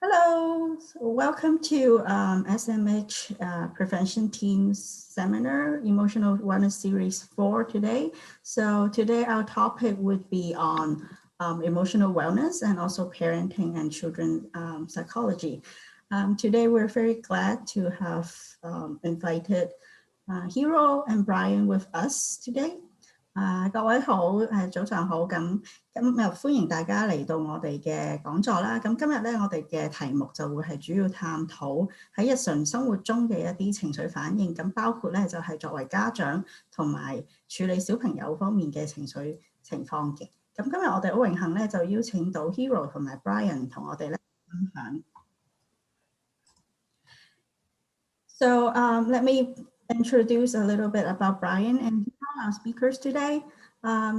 Hello, welcome to SMH Prevention Team's seminar, Emotional Wellness Series 4 today. So today our topic would be on emotional wellness and also parenting and children psychology. Today we're very glad to have invited Hiro and Brian with us today. 各位好，早上好，咁歡迎大家嚟到我哋嘅講座啦。咁今日咧，我哋嘅題目就會係主要探討喺日常生活中嘅一啲情緒反應，咁包括咧就係作為家長同埋處理小朋友方面嘅情緒情況嘅。咁今日我哋好榮幸咧，就邀請到 Hiro 同埋 Brian 同我哋咧分享。So let me introduce a little bit about Brian and our speakers today.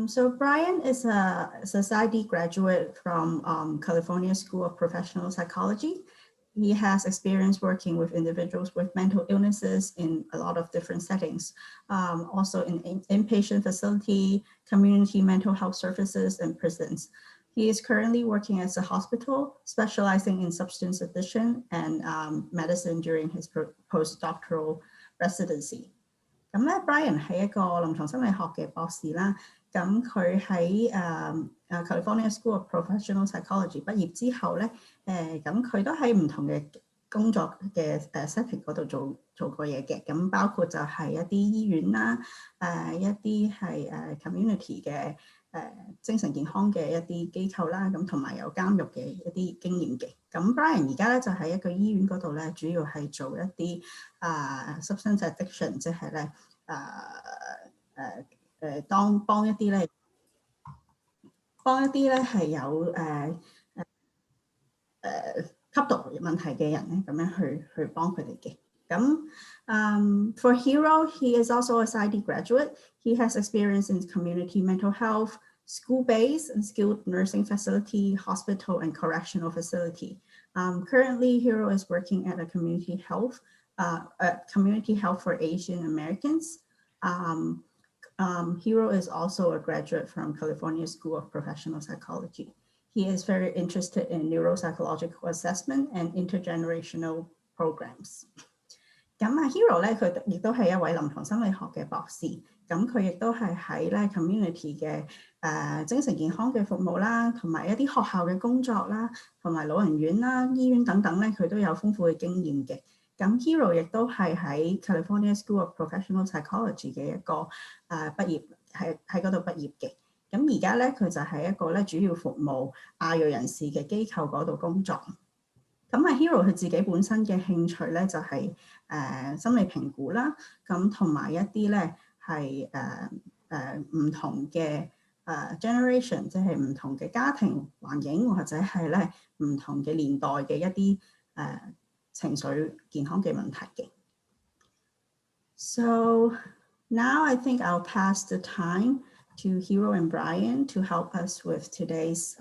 So Brian is a Psy.D graduate from California School of Professional Psychology. He has experience working with individuals with mental illnesses in a lot of different settings, also in inpatient facility, community mental health services, and prisons. He is currently working as a hospital, specializing in substance addiction and medicine during his postdoctoral residency. 咁咧 ，Brian 係一個臨床心理學嘅博士啦。咁佢喺California School of Professional Psychology 畢業之後咧，咁佢都喺唔同嘅工作嘅setting 嗰度做過嘢嘅。咁包括就係一啲醫院啦，一啲係community 嘅精神健康嘅一啲機構啦，咁同埋有監獄嘅一啲經驗嘅。咁 Brian 而家咧就喺一個醫院嗰度咧，主要係做一啲substance addiction， 即係咧幫一啲咧係有吸毒問題嘅人咧，咁樣去幫佢哋嘅。For Hiro, he is also a Psy.D graduate. He has experience in community mental health, school-based and skilled nursing facility, hospital, and correctional facility. Currently, Hiro is working at a community health for Asian Americans. Hiro is also a graduate from California School of Professional Psychology. He is very interested in neuropsychological assessment and intergenerational programs. 咁Hiro 咧，佢亦都係一位臨床心理學嘅博士。咁佢亦都係喺咧 community 嘅精神健康嘅服務啦，同埋一啲學校嘅工作啦，同埋老人院啦、醫院等等咧，佢都有豐富嘅經驗嘅。咁 Hiro 亦都係喺 California School of Professional Psychology 嘅一個畢業，喺嗰度畢業嘅。咁而家咧，佢就係一個咧主要服務亞裔人士嘅機構嗰度工作。咁Hiro 佢自己本身嘅興趣咧就係心理評估啦，咁同埋一啲咧係唔同嘅generation， 即係唔同嘅家庭環境或者係咧唔同嘅年代嘅一啲情緒健康嘅問題嘅。So now I think I'll pass the time to Hiro and Brian to help us with today's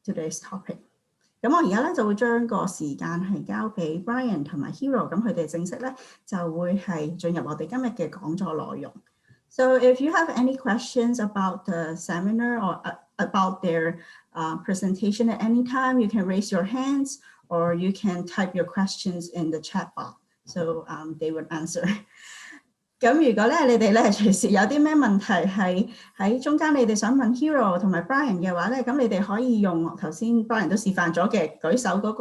topic. 咁我而家咧就會將個時間係交俾 Brian 同埋 Hiro， 咁佢哋正式咧就會係進入我哋今日嘅講座內容。So if you have any questions about the seminar or about their presentation at any time, you can raise your hands or you can type your questions in the chat box. So they would answer. 咁如果咧你哋咧隨時有啲咩問題係喺中間你哋想問 Hiro 同埋 Brian 嘅話咧，咁你哋可以用頭先 Brian 都示範咗嘅舉手嗰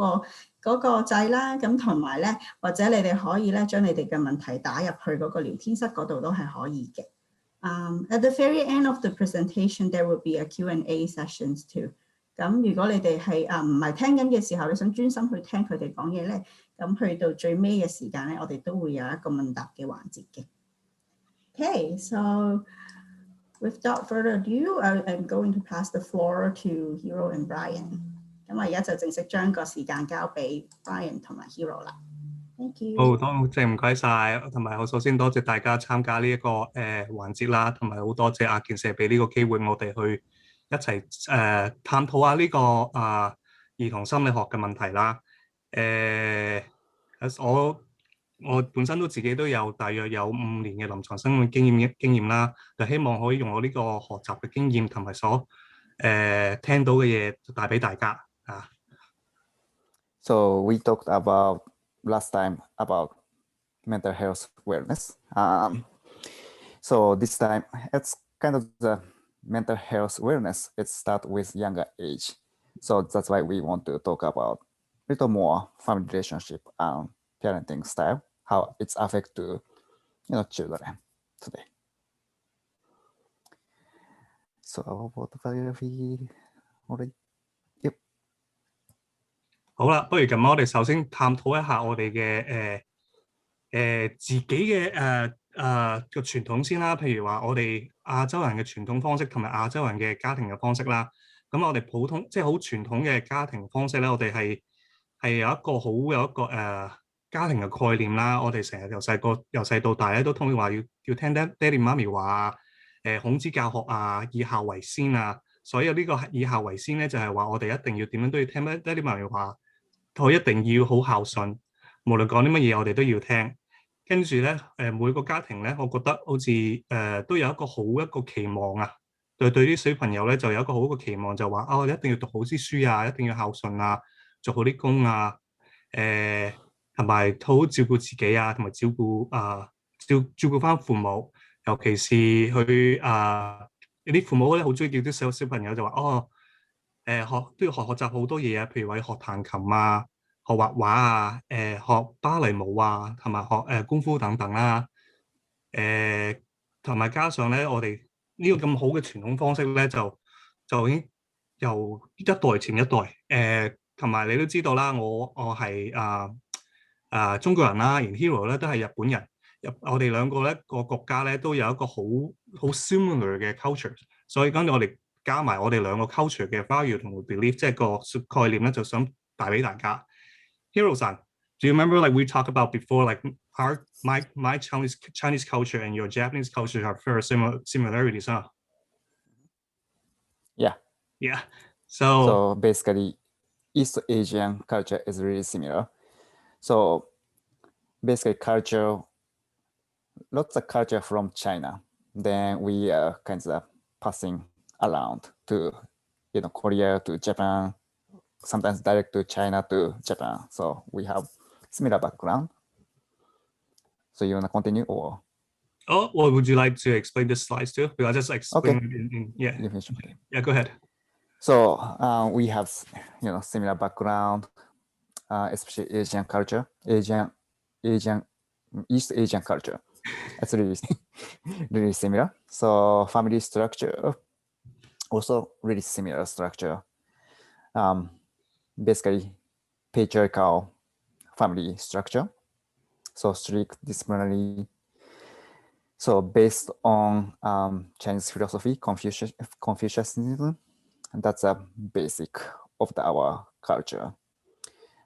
個掣啦，咁同埋咧或者你哋可以咧將你哋嘅問題打入去嗰個聊天室嗰度都係可以嘅。At the very end of the presentation, there will be a Q&A sessions too. 咁如果你哋係唔係聽緊嘅時候，你想專心去聽佢哋講嘢咧，咁去到最尾嘅時間咧，我哋都會有一個問答嘅環節嘅。Okay, so without further ado, I'm going to pass the floor to Hiro and Brian. 咁我而家就正式將個時間交俾 Brian 同埋 Hiro 啦。Thank you。好，多謝唔該晒，同埋我首先多謝大家參加呢一個環節啦，同埋好多謝阿健社俾呢個機會我哋去一齊探討下呢個兒童心理學嘅問題啦。我本身都自己都有大約有5年嘅臨床生活經驗啦，就希望可以用我呢個學習嘅經驗同埋所聽到嘅嘢帶俾大家啊。So we talked about last time about mental health awareness. So this time it's kind of the mental health awareness. It starts with younger age. So that's why we want to talk about a little more family relationship and parenting style, how it's affect to children today. So what about we already? Yep. 好啦，不如咁，我哋首先探討一下我哋嘅自己嘅個傳統先啦。譬如話我哋亞洲人嘅傳統方式同埋亞洲人嘅家庭嘅方式啦。咁我哋普通即係好傳統嘅家庭方式咧，我哋係有一個好有一個家庭嘅概念啦。我哋成日由細到大咧都通常話要聽爹哋媽咪話孔子教學啊，以孝為先啊。所以呢個以孝為先咧，就係話我哋一定要點樣都要聽爹哋媽咪話，佢一定要好孝順，無論講啲乜嘢我哋都要聽。跟住咧每個家庭咧，我覺得好似都有一個期望啊。對啲小朋友咧就有一個好嘅期望，就話我哋一定要讀好啲書啊，一定要孝順啊，做好啲工啊，同埋好好照顧自己啊，同埋照顧翻父母，尤其是佢有啲父母咧好中意叫啲小朋友就話都要學習好多嘢啊，譬如話要學彈琴啊，學畫畫啊，學芭蕾舞啊，同埋學功夫等等啦，同埋加上咧我哋呢個咁好嘅傳統方式咧，就已經由一代傳一代，同埋你都知道啦，我係中國人啦，而 Hiro 咧都係日本人，我哋兩個咧個國家咧都有一個好 similar 嘅 culture， 所以跟住我哋加埋我哋兩個 culture 嘅 value 同 belief， 即係個概念咧，就想帶俾大家。Hiro-san, do you remember like we talked about before, like my Chinese culture and your Japanese culture have very similarities, huh? Yeah. Yeah. So basically, East Asian culture is really similar. So basically lots of culture from China. Then we are kind of passing around to, Korea to Japan, sometimes direct to China to Japan. So we have similar background. So you want to continue or? Well, would you like to explain the slides too? Because I just explain it yeah, go ahead. So we have, similar background, especially Asian culture, East Asian culture. It's really, really similar. So family structure, also really similar structure. Basically patriarchal family structure. So strict disciplinary. So based on Chinese philosophy, Confucianism, that's a basic of our culture.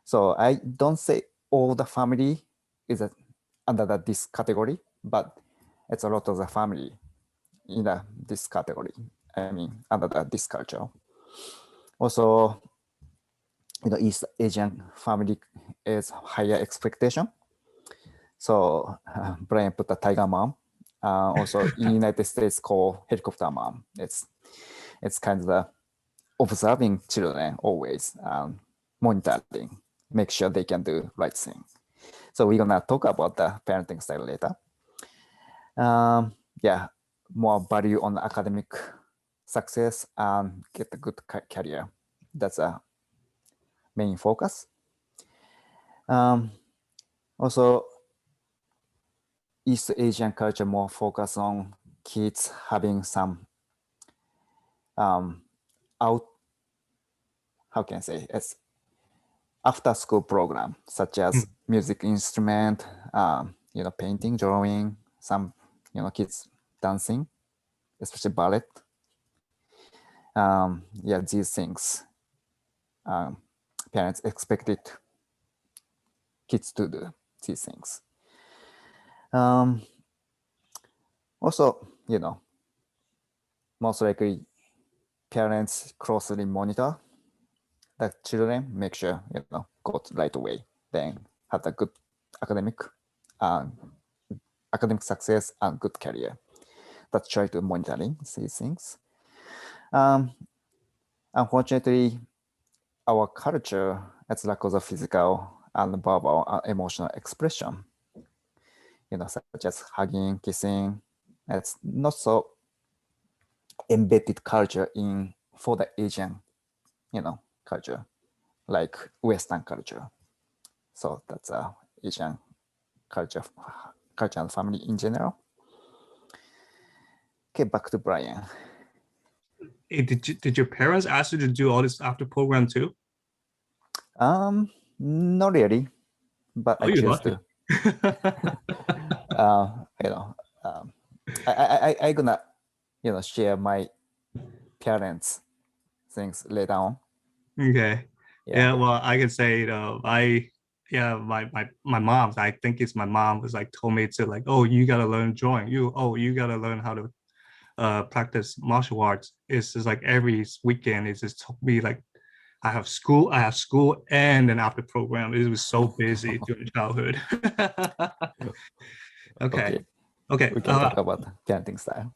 So I don't say all the family is under this category, but it's a lot of the family in this category. I mean, under this culture. Also, East Asian family is higher expectation. So Brian put the tiger mom. Also in United States called helicopter mom. It's kind of the observing children always, monitoring, make sure they can do right thing. So we're gonna talk about the parenting style later. Yeah, more value on academic success and get a good career. That's a main focus. Also, East Asian culture more focus on kids having some how can I say, it's after school program such as music instrument, painting, drawing, some kids dancing, especially ballet. These things parents expected kids to do these things. Also, most likely parents closely monitor the children, make sure go the right way, then have a good academic success and good career. That's try to monitoring these things. Unfortunately, our culture it's lack of physical and verbal and emotional expression. Such as hugging, kissing. It's not so embedded culture for the Asian, culture, like Western culture. So that's Asian culture and family in general. Okay, back to Brian. Hey, did your parents ask you to do all this after program too? Not really, but I choose to. I gonna share my parents things later on. Okay. Yeah, well, I can say my mom, I think it's my mom was like told me to like, oh, you gotta learn drawing. You gotta learn how to practice martial arts. It's just like every weekend it just took me like I have school and an after program. It was so busy during childhood. Okay. We can talk about parenting style.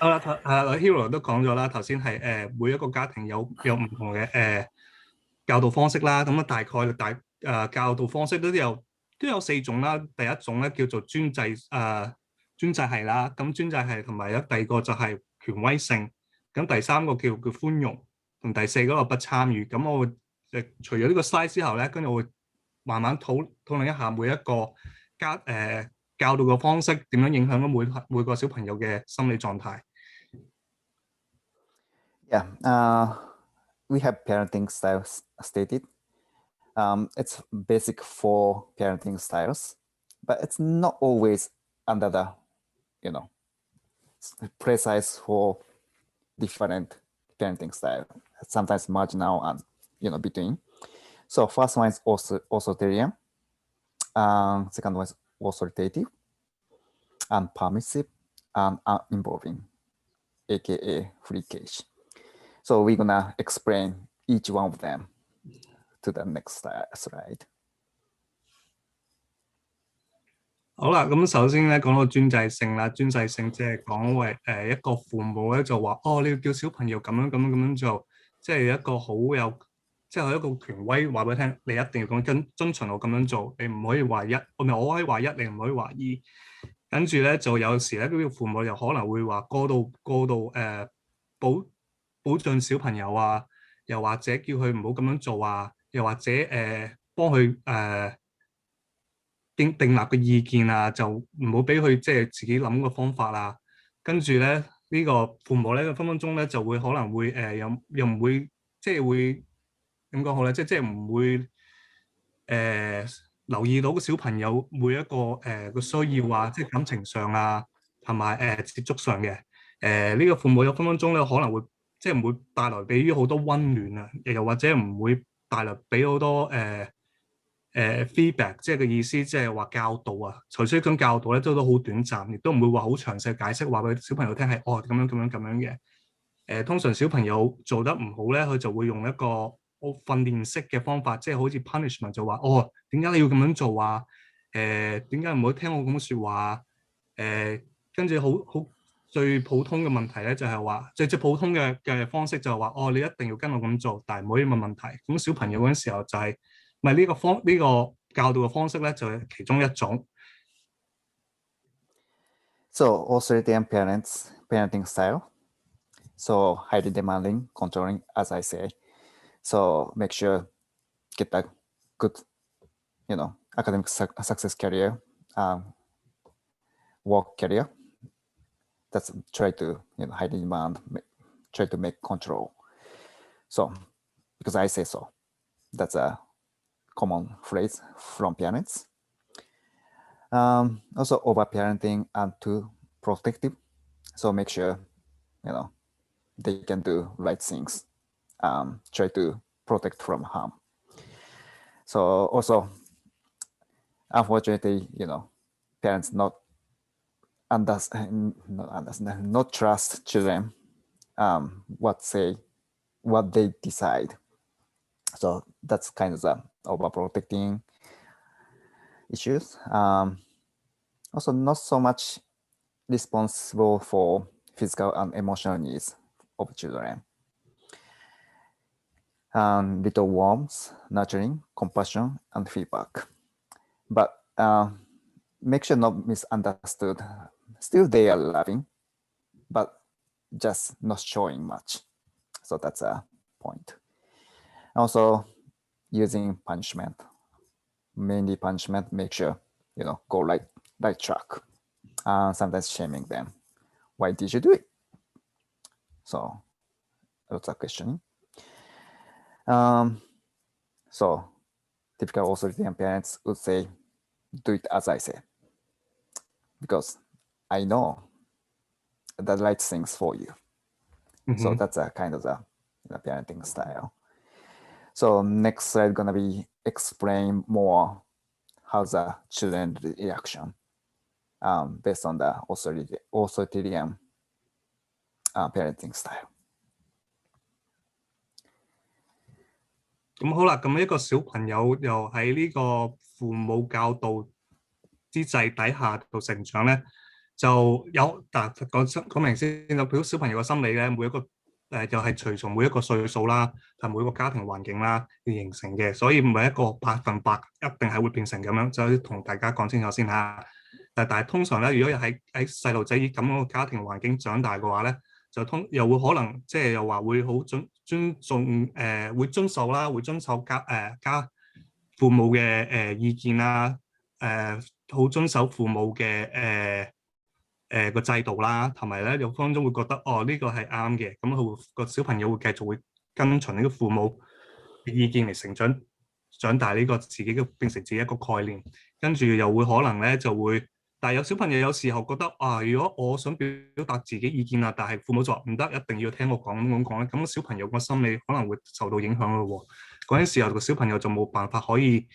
Hiro 都講咗啦，頭先係每一個家庭有唔同嘅教導方式啦，咁啊大概教導方式都有4種啦。第一種咧叫做專制係啦，咁專制係同埋第二個就係權威性，咁第三個叫寬容，同第四嗰個不參與。咁我會除咗呢個 slide 之後咧，跟住我會慢慢討論一下每一個教導嘅方式點樣影響咗每個小朋友嘅心理狀態。Yeah, we have parenting styles stated. It's basic for parenting styles, but it's not always under the, precise for different parenting style. Sometimes marginal and, between. So first one is authoritarian. Second one is authoritative and permissive and involving, aka free cage. So we're gonna explain each one of them to the next slide. 好啦，咁首先咧講到專制性啦，專制性即係講為一個父母咧就話你要叫小朋友咁樣做，即係一個好有，即係一個權威話俾你聽，你一定要遵循我咁樣做，你唔可以話一，我可以話一，你唔可以話二。跟住咧就有時咧呢個父母又可能會話過度保障小朋友啊，又或者叫佢唔好咁樣做啊，又或者幫佢訂立嘅意見啊，就唔好俾佢即係自己諗個方法啊。跟住咧呢個父母咧分鐘咧就會可能會又唔會即係會點講好咧？即係唔會留意到個小朋友每一個個需要啊，即係感情上啊，同埋接觸上嘅呢個父母有分鐘咧可能會即係唔會帶來俾於好多溫暖啊，又或者唔會帶來俾好多feedback， 即係嘅意思即係話教導啊。除非種教導咧都好短暫，亦都唔會話好詳細解釋話俾小朋友聽係咁樣嘅。通常小朋友做得唔好咧，佢就會用一個訓練式嘅方法，即係好似 punishment 就話點解你要咁樣做啊？點解唔好聽我咁説話？跟住好最普通嘅問題咧就係話最普通嘅方式就係話你一定要跟我咁做，但係唔可以問問題。咁小朋友嗰陣時候就係呢個教導嘅方式咧就係其中一種。So authoritarian parenting style. So highly demanding, controlling, as I say. So make sure get a good, academic success career, work career. That's try to highly demand, try to make control. So because I say so, that's a common phrase from parents. Also over-parenting and too protective. So make sure, they can do right things. Try to protect from harm. So also, unfortunately, parents not trust children, what they decide. So that's kind of the overprotecting issues. Also not so much responsible for physical and emotional needs of children. little warmth, nurturing, compassion, and feedback. But make sure not misunderstood. Still they are loving, but just not showing much. So that's a point. Also, using punishment, mainly punishment, make sure, go right track. Sometimes shaming them. Why did you do it? So lots of questioning. So typical authoritarian parents would say, do it as I say, because I know the right things for you. So that's a kind of the parenting style. So next slide gonna be explain more how the children reaction based on the authoritarian parenting style. 咁好啦，咁一個小朋友又喺呢個父母教導之際底下度成長咧，就有講明先，有表小朋友嘅心理咧，每一個又係隨從每一個歲數啦，同每個家庭環境啦而形成嘅，所以唔係一個100%一定係會變成咁樣，就同大家講清楚先嚇。但係通常咧，如果喺細路仔以咁樣嘅家庭環境長大嘅話咧，就又會可能即係又話會好尊重會遵守啦，會遵守家父母嘅意見啦，好遵守父母嘅個制度啦，同埋咧有當中會覺得呢個係啱嘅，咁個小朋友會繼續會跟隨呢個父母嘅意見嚟長大呢個自己嘅變成自己一個概念，跟住又會可能咧就會。但係有小朋友有時候覺得如果我想表達自己意見啊，但係父母就話唔得，一定要聽我講咁講咧，咁小朋友個心理可能會受到影響咯喎。嗰陣時候個小朋友就冇辦法可以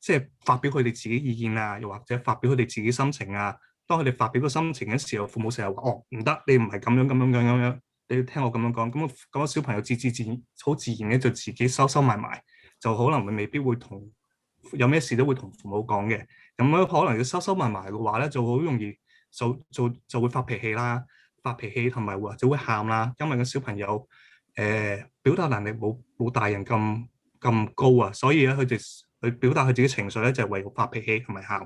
即係發表佢哋自己意見啊，又或者發表佢哋自己心情啊。當佢哋發表個心情嘅時候，父母成日話唔得，你唔係咁樣，你要聽我咁樣講。咁個小朋友好自然咧就自己收埋，就可能未必會有咩事都會同父母講嘅，咁樣可能要收埋嘅話咧，就好容易就會發脾氣啦，同埋或者會喊啦，因為個小朋友表達能力冇大人咁高啊，所以咧佢哋去表達佢自己情緒咧就係為咗發脾氣同埋喊。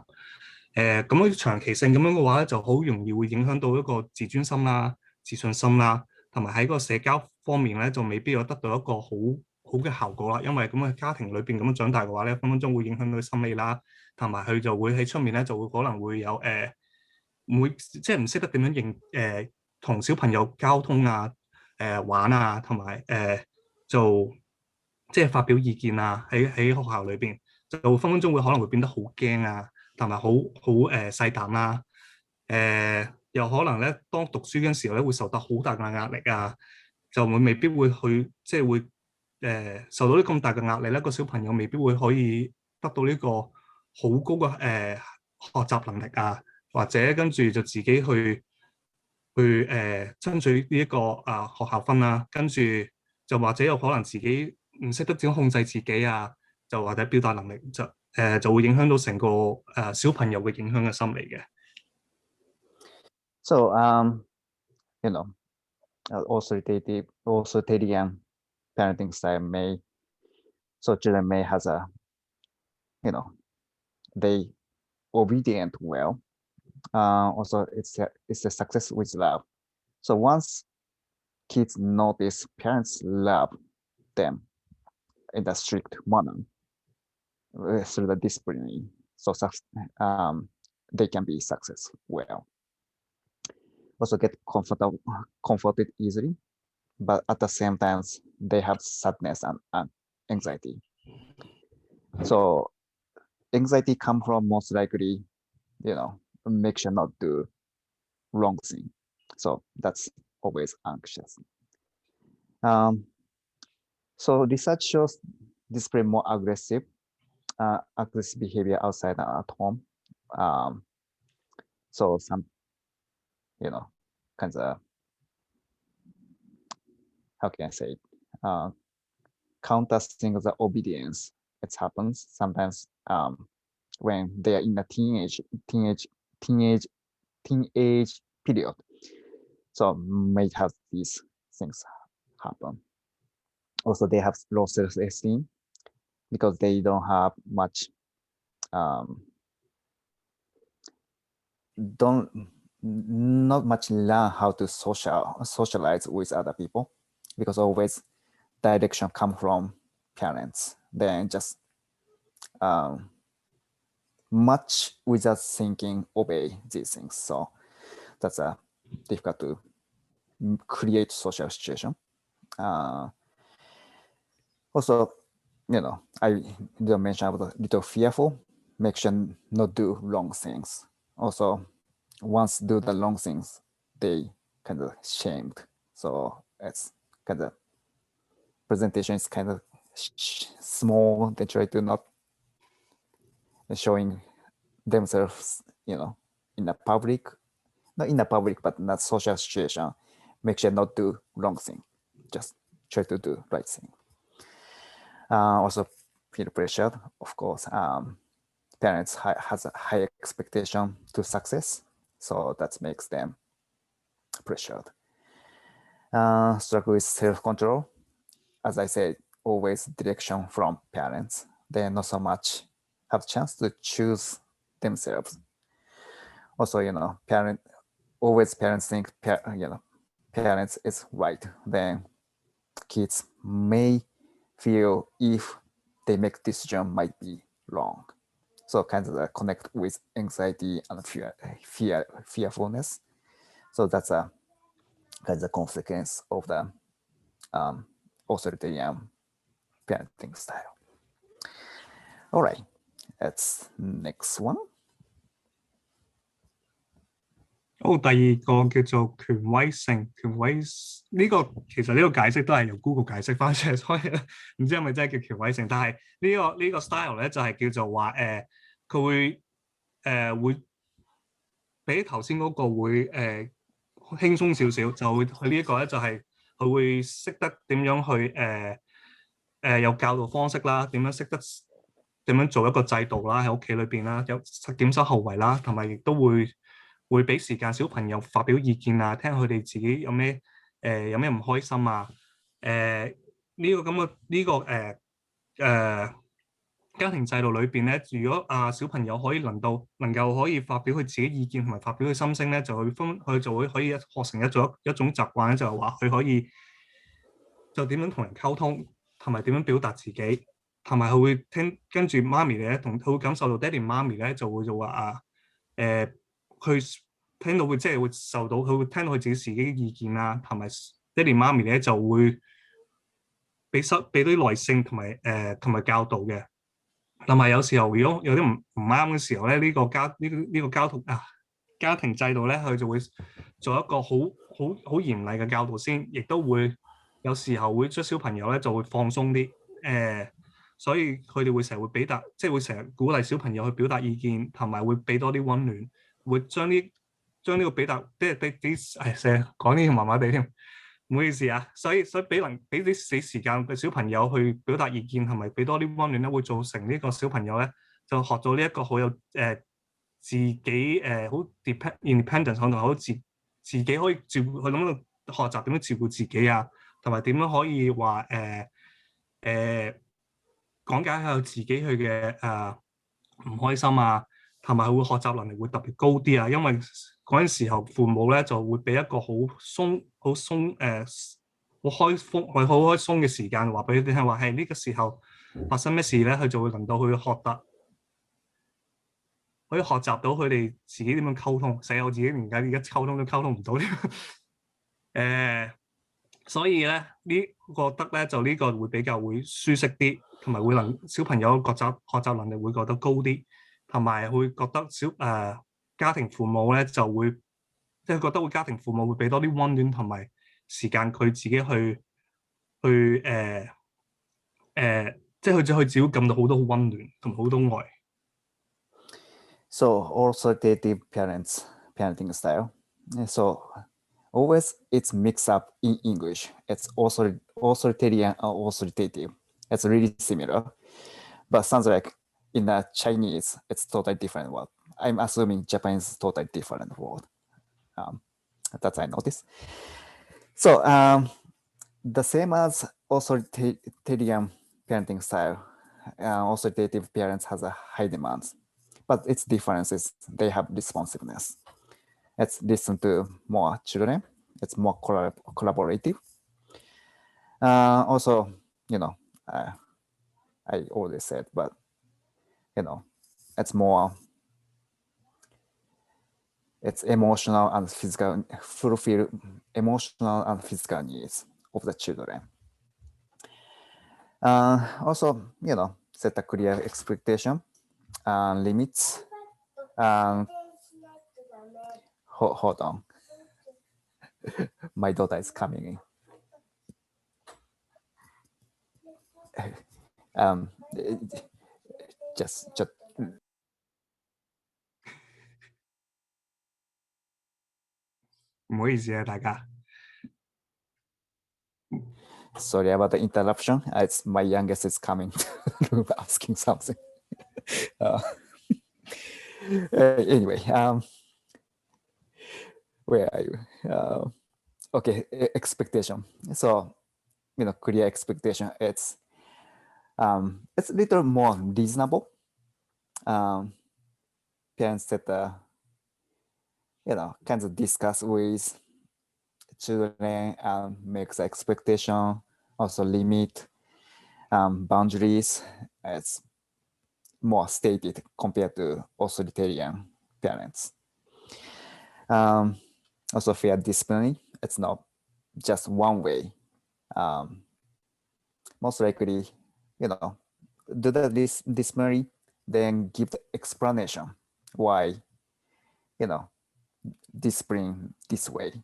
咁樣長期性咁樣嘅話咧，就好容易會影響到一個自尊心啦、自信心啦，同埋喺個社交方面咧就未必有得到一個好嘅效果啦，因為咁嘅家庭裏邊咁樣長大嘅話咧，分分鐘會影響到佢心理啦，同埋佢就會喺出面咧就會可能會有即係唔識得點樣同小朋友交通啊、玩啊，同埋就即係發表意見啊，喺學校裏邊就分分鐘可能會變得好驚啊，同埋好細膽啦，又可能咧當讀書嗰陣時候咧會受到好大嘅壓力啊，就未必會去即係會。受到啲咁大嘅壓力咧，個小朋友未必會可以得到呢個好高嘅學習能力啊，或者跟住就自己去爭取呢一個學校分啊，跟住就或者有可能自己唔識得點控制自己啊，就或者表達能力就會影響到成個小朋友嘅影響嘅心理嘅。So authoritarian parenting style children may has they obedient well. Also it's a success with love. So once kids notice parents love them in a strict manner through the discipline, so they can be successful well. Also get comforted easily, but at the same time they have sadness and anxiety. So anxiety come from most likely, make sure not do wrong thing. So that's always anxious. So research shows display more aggressive behavior outside and at home. So some, kinds of, how can I say it? Countersing the obedience. It happens sometimes when they are in the teenage period. So may have these things happen. Also, they have low self-esteem because they don't have much not much learn how to socialize with other people, because always direction come from parents. Then just much without thinking obey these things. So that's a difficult to create social situation. Also, I didn't mention about a little fearful, make sure not do wrong things. Also, once do the wrong things, they kind of shamed. So it's kind of presentation is kind of small. They try to not showing themselves, in a public, not in a public, but not social situation. Make sure not do wrong thing. Just try to do right thing. Also feel pressured, of course. Parents has a high expectation to success, so that makes them pressured. Struggle with self-control. As I said, always direction from parents. They not so much have chance to choose themselves. Also, parents think parents is right. Then kids may feel if they make decision might be wrong. So kind of connect with anxiety and fearfulness. So that's a kind of consequence of the authoritarian parenting style. All right, that's next one. 好，第二個叫做權威性，權威呢個其實呢個解釋都係由 Google 解釋翻出嚟，所以唔知係咪真係叫權威性。但係呢個 style 咧就係叫做話佢會比頭先嗰個會輕鬆少少，就會佢呢一個咧就係佢會識得點樣去有教導方式啦，點樣識得點樣做一個制度啦，喺屋企裏邊啦，有檢收後遺啦，同埋亦都會俾時間小朋友發表意見啊，聽佢哋自己有咩唔開心啊，呢個咁嘅呢個家庭制度裏邊咧，如果小朋友能夠可以發表佢自己意見同埋發表佢心聲咧，佢就會可以學成一種習慣咧，就係話佢可以就點樣同人溝通，同埋點樣表達自己，同埋佢會跟住媽咪咧，佢會感受到爹哋媽咪咧就會話佢聽到即係會受到佢會聽到佢自己嘅意見啦，同埋爹哋媽咪咧就會俾啲耐性同埋教導嘅。同埋有時候如果有啲唔啱嘅時候咧，呢個家庭制度咧，佢就會做一個好嚴厲嘅教導先，亦都會有時候會將小朋友咧就會放鬆啲，所以佢哋會成日會表達，即係會成日鼓勵小朋友去表達意見，同埋會俾多啲溫暖，會將呢個表達即係啲成日講啲麻麻地添。唔好意思啊，所以俾啲時間嘅小朋友去表達意見，同埋俾多啲溫暖咧，會造成呢個小朋友咧就學到呢一個好有自己好 independent， 可能好自己可以照顧，去諗到學習點樣照顧自己啊，同埋點樣可以話講解下自己佢嘅唔開心啊，同埋佢會學習能力會特別高啲啊，因為嗰陣時候父母咧就會俾一個好開鬆嘅時間話俾佢聽，話係呢個時候發生咩事咧，佢就會能夠去可以學習到佢哋自己點樣溝通。死我自己而家溝通都溝通唔到所以咧覺得咧就呢個會比較會舒適啲，同埋會小朋友學習能力會覺得高啲，同埋會覺得家庭父母咧就會即係覺得家庭父母會俾多啲溫暖同埋時間佢自己去即係佢自己感到好多溫暖同好多愛。So authoritative parenting style. So always it's mixed up in English. It's also authoritarian or authoritative. It's really similar, but sounds like in the Chinese it's totally different word. I'm assuming Japanese is totally different word. That I noticed. So the same as authoritarian parenting style. Authoritative parents has a high demands, but its difference is they have responsiveness. It's listen to more children. It's more collaborative. Also, I already said, but it's more. It's emotional and physical, fulfill emotional and physical needs of the children. Also, set a clear expectation, limits, and hold on. My daughter is coming in. Just唔好意思啊，大家。Sorry about the interruption. It's my youngest is coming asking something. Anyway, where are you? Okay, expectation. So, clear expectation. It's a little more reasonable. Parents that kind of discuss with children and makes expectation, also limit boundaries. It's more stated compared to authoritarian parents. Also fair discipline, it's not just one way. Most likely, do the discipline, then give the explanation why, discipline this way.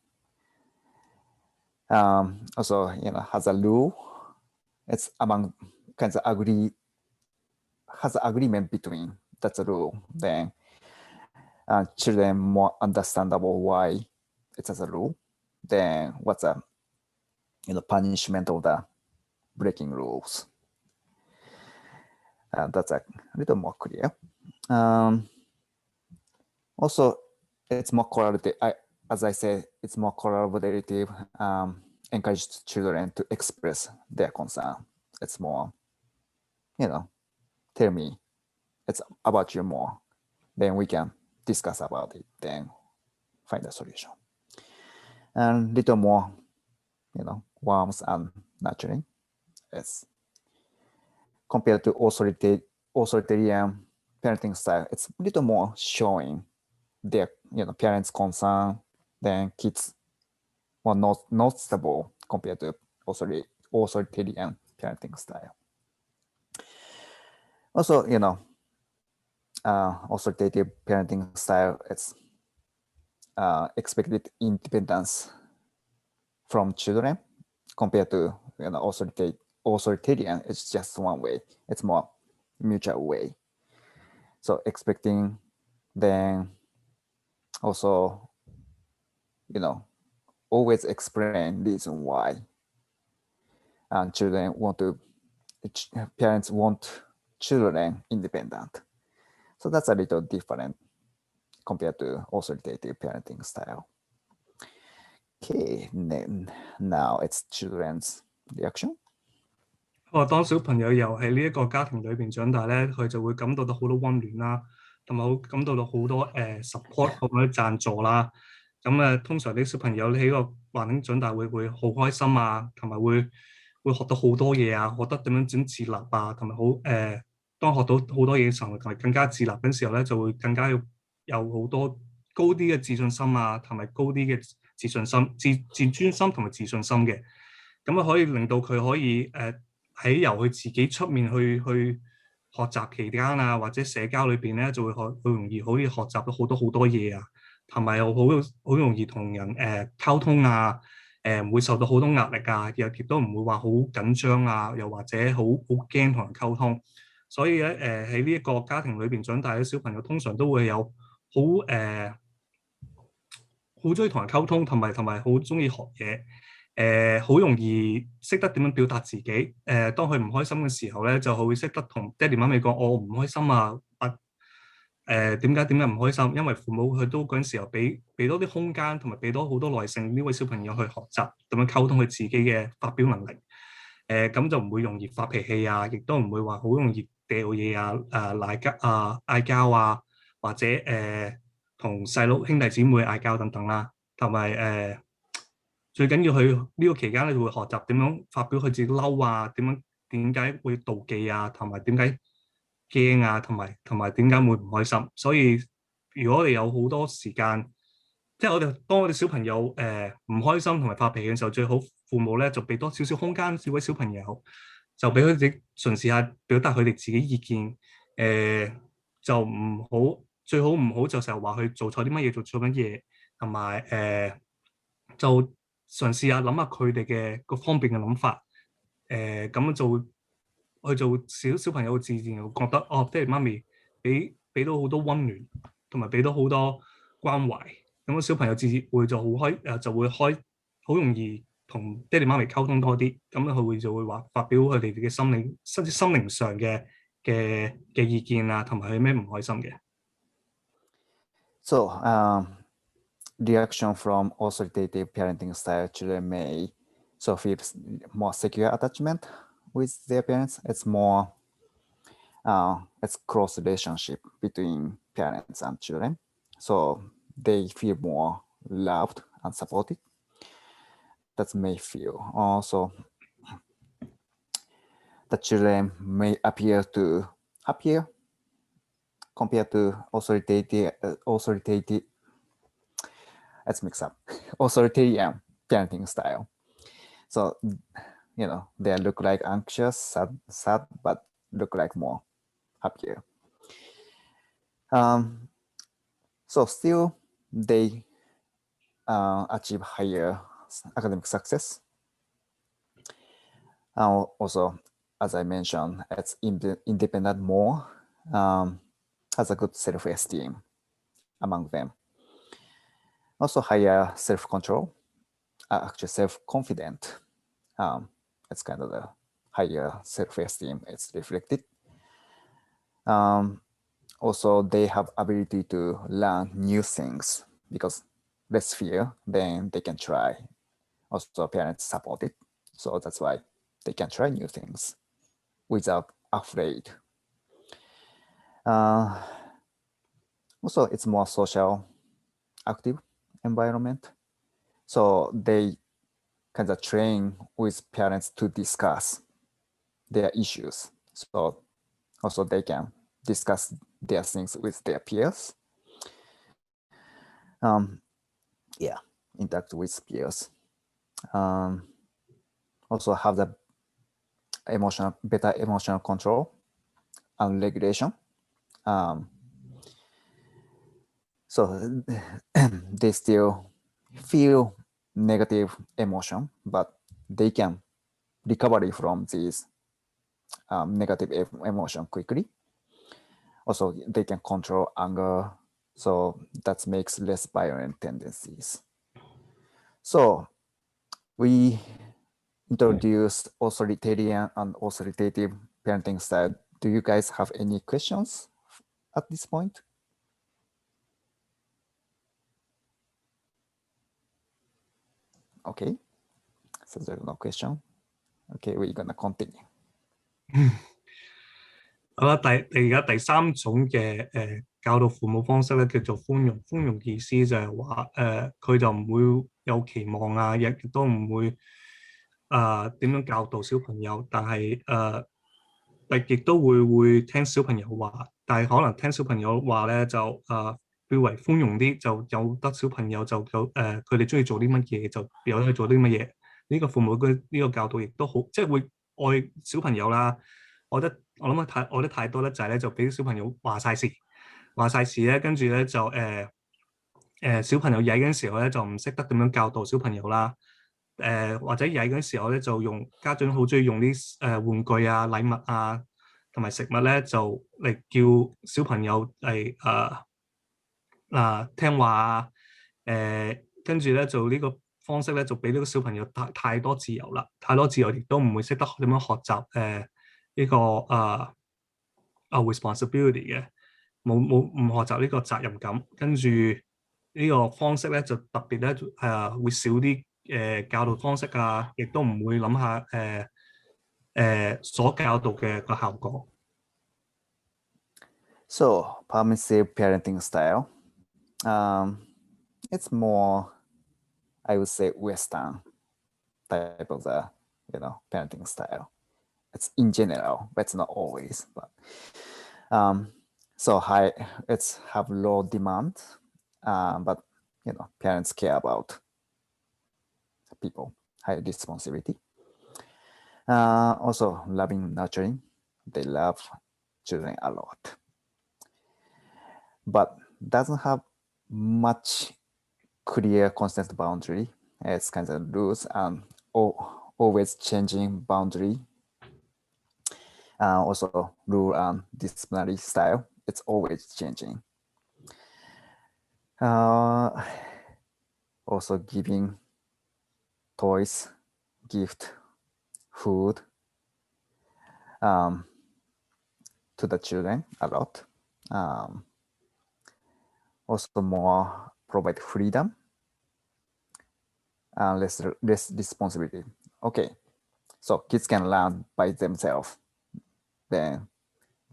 Also, has a rule. It's among kinds of has agreement between that's a rule. Then children more understandable why it's as a rule. Then what's a punishment of the breaking rules. That's a little more clear. Also, it's more collaborative. As I said, it's more collaborative. Encourage children to express their concern. It's more, tell me, it's about you more. Then we can discuss about it. Then find a solution. And little more, warmth and nurturing. It's compared to authoritarian parenting style. It's a little more showing their parents' concern. Then kids more noticeable compared to authoritarian parenting style. Also, authoritative parenting style, it's expected independence from children compared to authoritarian. It's just one way. It's more mutual way. So expecting, then also, always explain reason why. And parents want children independent. So that's a little different compared to authoritative parenting style. Okay, then now it's children's reaction. 當小朋友又喺呢一個家庭裏邊長大咧，佢就會感到到好多溫暖啦，同埋感到到好多support 咁樣贊助啦。咁通常啲小朋友喺個環境長大會好開心啊，同埋會學到好多嘢啊，學得點樣自立啊，同埋當學到好多嘢嘅時候，同埋更加自立嘅時候咧，就會更加有好多高啲嘅自信心啊，同埋高啲嘅自信心、自尊心同埋自信心嘅。咁可以令到佢可以喺由佢自己出面去學習期間啊，或者社交裏邊咧，就會好容易可以學習到好多嘢啊，同埋又好容易同人溝通啊，唔會受到好多壓力啊，亦都唔會話好緊張啊，又或者好驚同人溝通。所以咧喺呢一個家庭裏邊長大嘅小朋友，通常都會有好中意同人溝通，同埋好中意學嘢。好容易識得點樣表達自己。當佢唔開心嘅時候咧，就會識得同爹哋媽咪講：我唔開心啊！點解唔開心？因為父母佢都嗰陣時候俾多啲空間，同埋俾多好多耐性呢位小朋友去學習點樣溝通佢自己嘅發表能力。咁就唔會容易發脾氣啊，亦都唔會話好容易掉嘢啊、嗌交啊，或者同細佬兄弟姊妹嗌交等等啦，同埋最緊要佢呢個期間咧，會學習點樣發表佢自己嬲啊，點解會妒忌啊，同埋點解驚啊，同埋點解會唔開心。所以如果我哋有好多時間，即係當我哋小朋友唔開心同埋發脾氣嘅時候，最好父母咧就俾多少少空間呢位小朋友，就俾佢哋嘗試下表達佢哋自己意見。就唔好最好唔好就成日話佢做錯啲乜嘢，做錯乜嘢，同埋就嘗試下諗下佢哋嘅個方面嘅諗法。咁就佢就小朋友自然會覺得哦，爹哋媽咪俾到好多溫暖，同埋俾到好多關懷。咁小朋友自然會就會好容易同爹哋媽咪溝通多啲。咁佢就會話發表佢哋嘅心靈上嘅意見啊，同埋佢咩唔開心嘅。So, reaction from authoritative parenting style children may feel more secure attachment with their parents. It's more it's close relationship between parents and children. So they feel more loved and supported. That may feel also the children may appear to happier compared to authoritative let's mix up authoritarian parenting style. So they look like anxious, sad, but look like more happier. So still they achieve higher academic success. Also, as I mentioned, it's independent more, has a good self-esteem among them. Also higher self-control, actually self-confident. It's kind of the higher self-esteem it's reflected. Also, they have ability to learn new things because less fear, then they can try. Also, parents support it. So that's why they can try new things without afraid. Also, it's more social, active environment. So they kind of train with parents to discuss their issues. So also they can discuss their things with their peers. Interact with peers. Also have the better emotional control and regulation. So they still feel negative emotion, but they can recover from these negative emotion quickly. Also, they can control anger, so that makes less violent tendencies. So we introduced authoritarian and authoritative parenting style. Do you guys have any questions at this point? Okay, so there's no question. Okay, we're gonna continue. 好啦，而家第三種嘅教導父母方式咧，叫做寬容。寬容意思就係話佢就唔會有期望啊，亦都唔會點樣教導小朋友，但係亦都會聽小朋友話，但係可能聽小朋友話咧就變為寬容啲，就有得小朋友就有佢哋中意做啲乜嘢就有得去做啲乜嘢。呢個父母嘅呢個教導亦都好，即係會愛小朋友啦。我諗愛得太多咧，就係咧就俾小朋友話晒事咧，跟住咧就小朋友曳嗰陣時候咧就唔識得點樣教導小朋友啦。或者曳嗰陣時候咧就家長好中意用啲玩具啊、禮物啊同埋食物咧就嚟叫小朋友嚟聽話啊。跟住咧就呢個方式咧就俾呢個小朋友太多自由啦，太多自由亦都唔會識得點樣學習呢個responsibility 嘅，唔學習呢個責任感，跟住呢個方式咧就特別咧會少啲教導方式啊，亦都唔會諗下所教導嘅個效果。So permissive parenting style, it's more, I would say, Western type of the parenting style. It's in general, but it's not always. But so it's have low demand, but parents care about people, high responsibility. Also loving, nurturing. They love children a lot, but doesn't have much clear constant boundary. It's kind of loose and always changing boundary. Also rule and disciplinary style, it's always changing. Also giving toys, gift, food to the children a lot. Also more provide freedom and less responsibility. Okay, so kids can learn by themselves. Then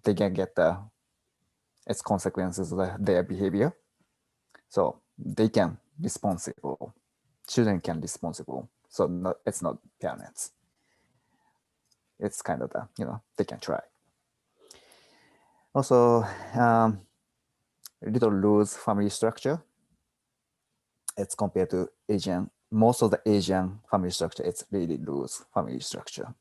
they can get its consequences of their behavior. So they can responsible. Children can responsible. So it's not parents. It's kind of they can try. Also, little loose family structure. It's compared to Asian. Most of the Asian family structure, it's really loose family structure.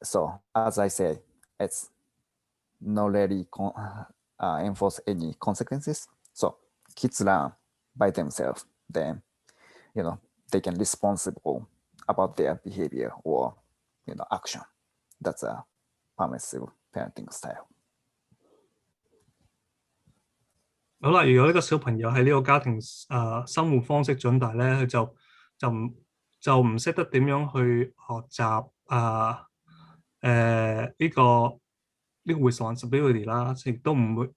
So as I say, it's not really enforce any consequences. So kids learn by themselves. Then, they can responsible about their behavior or action. That's a permissive parenting style. 好啦，如果呢個小朋友喺呢個家庭生活方式長大咧，佢就唔識得點樣去學習呢個 responsibility 啦，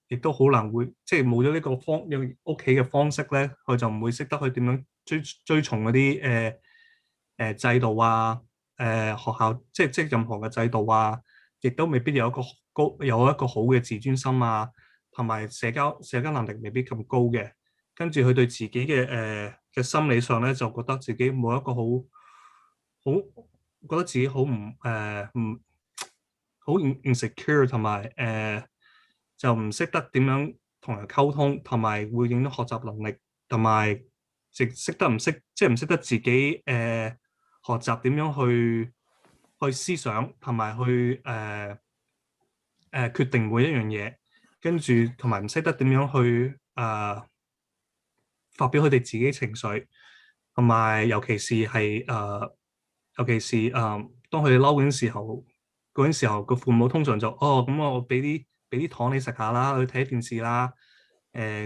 亦都好難會即係冇咗呢個屋企嘅方式咧，佢就唔會識得去點樣追從嗰啲制度啊，學校即任何嘅制度啊，亦都未必有一個好嘅自尊心啊。同埋社交能力未必咁高嘅，跟住佢對自己嘅心理上咧，就覺得自己冇一個覺得自己好insecure， 同埋就唔識得點樣同人溝通，同埋會影響學習能力，同埋唔識得自己學習點樣去思想，同埋去決定每一樣嘢。跟住同埋唔識得點樣去發表佢哋自己情緒，同埋尤其是當佢哋嬲嗰陣時候，個父母通常就咁我俾啲糖你食下啦，去睇電視啦，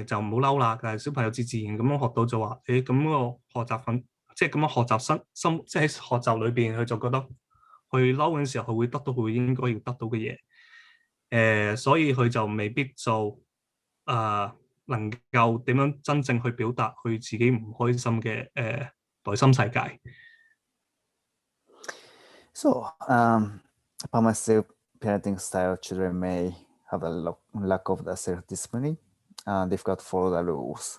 就唔好嬲啦。但係小朋友自然咁樣學到就話，咁個學習即係咁樣學習即係喺學習裏邊，佢就覺得佢嬲嗰陣時候，佢會得到佢應該要得到嘅嘢。所以佢就未必就能夠點樣真正去表達佢自己唔開心嘅內心世界。So, permissive parenting style children may have a lack of the self-discipline, difficult to follow the rules.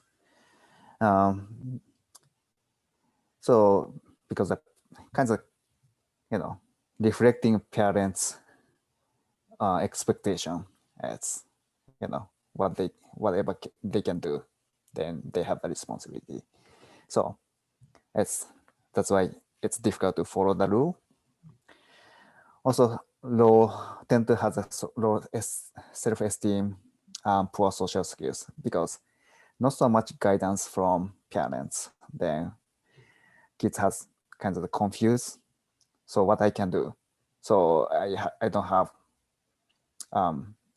So, because of kinds of, reflecting parents' expectation as, whatever they can do, then they have a responsibility. So, that's why it's difficult to follow the rule. Also, tend to have a low self-esteem, poor social skills, because not so much guidance from parents. Then kids has kind of confused. So what I can do? So I don't have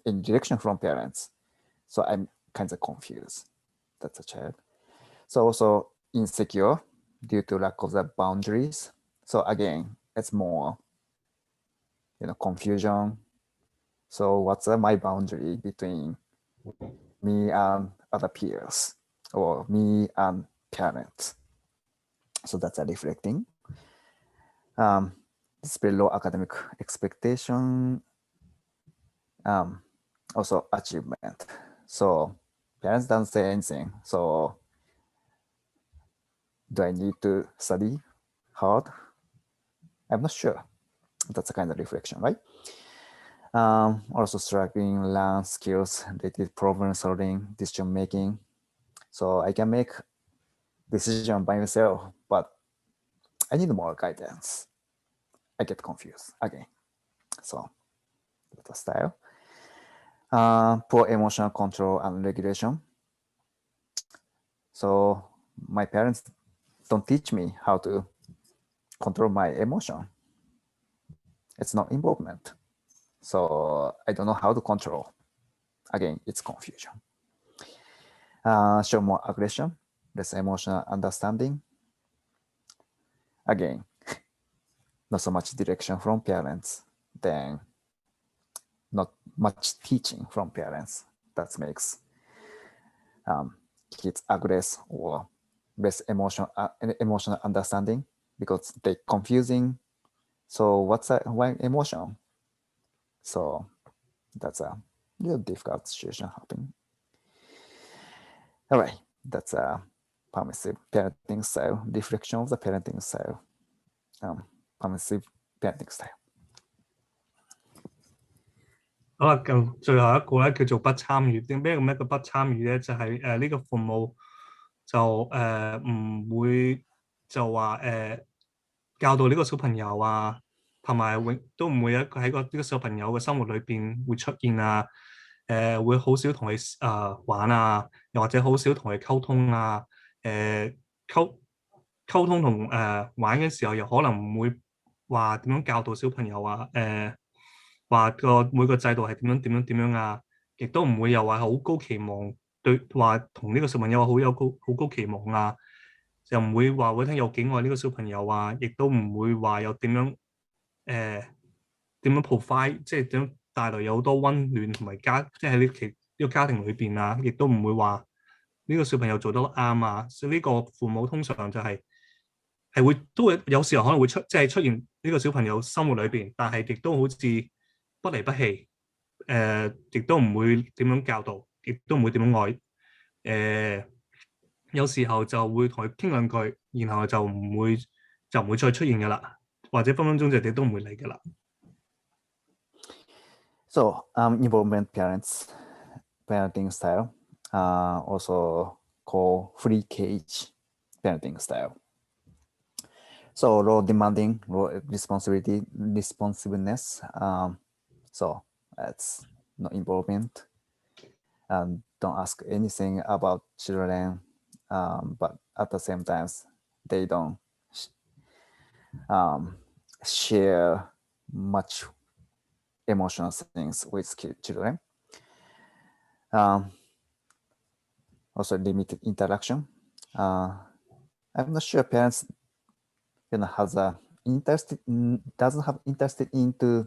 any direction from parents. So I'm kind of confused. That's a child. So also insecure due to lack of the boundaries. So again, it's more confusion. So what's my boundary between me and other peers or me and parents? So that's a reflecting. display low academic expectation, also achievement. So parents don't say anything. So do I need to study hard? I'm not sure. That's a kind of reflection, right? Also struggling, learn skills related problem solving, decision making. So I can make decision by myself, but I need more guidance. I get confused again. So that's a style. Poor emotional control and regulation. So my parents don't teach me how to control my emotion. It's not involvement. So I don't know how to control. Again, it's confusion. Show more aggression, less emotional understanding. Again, not so much direction from parents, then not much teaching from parents. That makes kids aggressive or less emotional understanding because they confusing. So what's one emotion? So that's a little difficult situation happening. All right, that's a permissive parenting style, reflection of the parenting style, permissive parenting style. 好啦，咁最後一個咧叫做不參與。點咩咁一個不參與咧？就係呢個父母就唔會就話教導呢個小朋友啊，同埋都唔會一個喺呢個小朋友嘅生活裏邊會出現啊。會好少同佢玩啊，又或者好少同佢溝通啊。溝通同玩嘅時候，又可能唔會話點樣教導小朋友啊。話每個制度係點樣啊，亦都唔會又話好高期望，對話同呢個小朋友好高期望啊，又唔會話會聽有幾愛呢個小朋友啊，亦都唔會話有點樣provide， 即係點樣帶來有好多溫暖同埋即係喺呢個家庭裏邊啊，亦都唔會話呢個小朋友做得啱啊，所以呢個父母通常就係都會有時候可能會出現呢個小朋友生活裏邊，但係亦都好似不離不棄，亦都唔會點樣教導，亦都唔會點樣愛，有時候就會同佢傾兩句，然後就唔會再出現㗎啦，或者分分鐘就亦都唔會嚟㗎啦。So involvement parenting style, also called free cage parenting style. So low demanding, low responsiveness. So that's no involvement. Don't ask anything about children, but at the same time, they don't share much emotional things with children. Also limited interaction. I'm not sure parents has a doesn't have interest into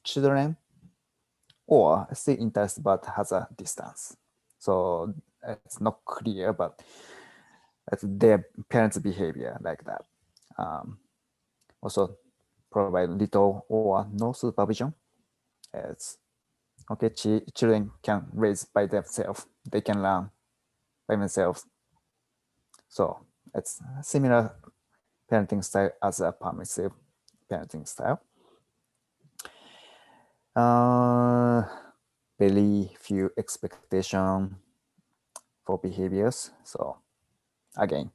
children, or still interest but has a distance. So it's not clear, but it's their parents' behavior like that. Also provide little or no supervision. It's okay, children can raise by themselves. They can learn by themselves. So it's similar parenting style as a permissive parenting style. Very few expectation for behaviors. So again,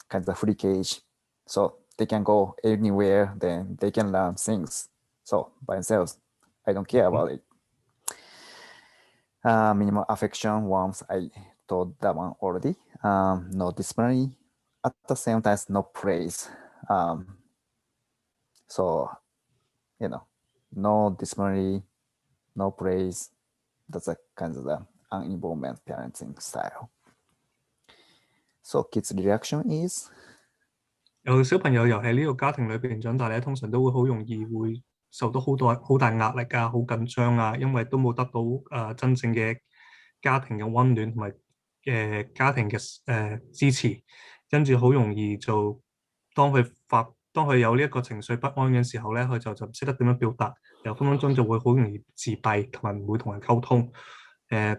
kind of free cage. So they can go anywhere, then they can learn things. So by themselves, I don't care about it. Minimal affection, warmth, I told that one already. No discipline. At the same time, no praise. So, no discipline, no praise. That's a kind of the uninvolvement parenting style. So kids' reaction is 有小朋友又喺呢個家庭裏邊長大咧，通常都會好容易會受到好大壓力啊，好緊張啊，因為都冇得到真正嘅家庭嘅溫暖同埋家庭嘅支持，跟住好容易就當佢當佢有呢一個情緒不安嘅時候咧，佢就唔識得點樣表達，又分分鐘就會好容易自閉，同埋唔會同人溝通。咁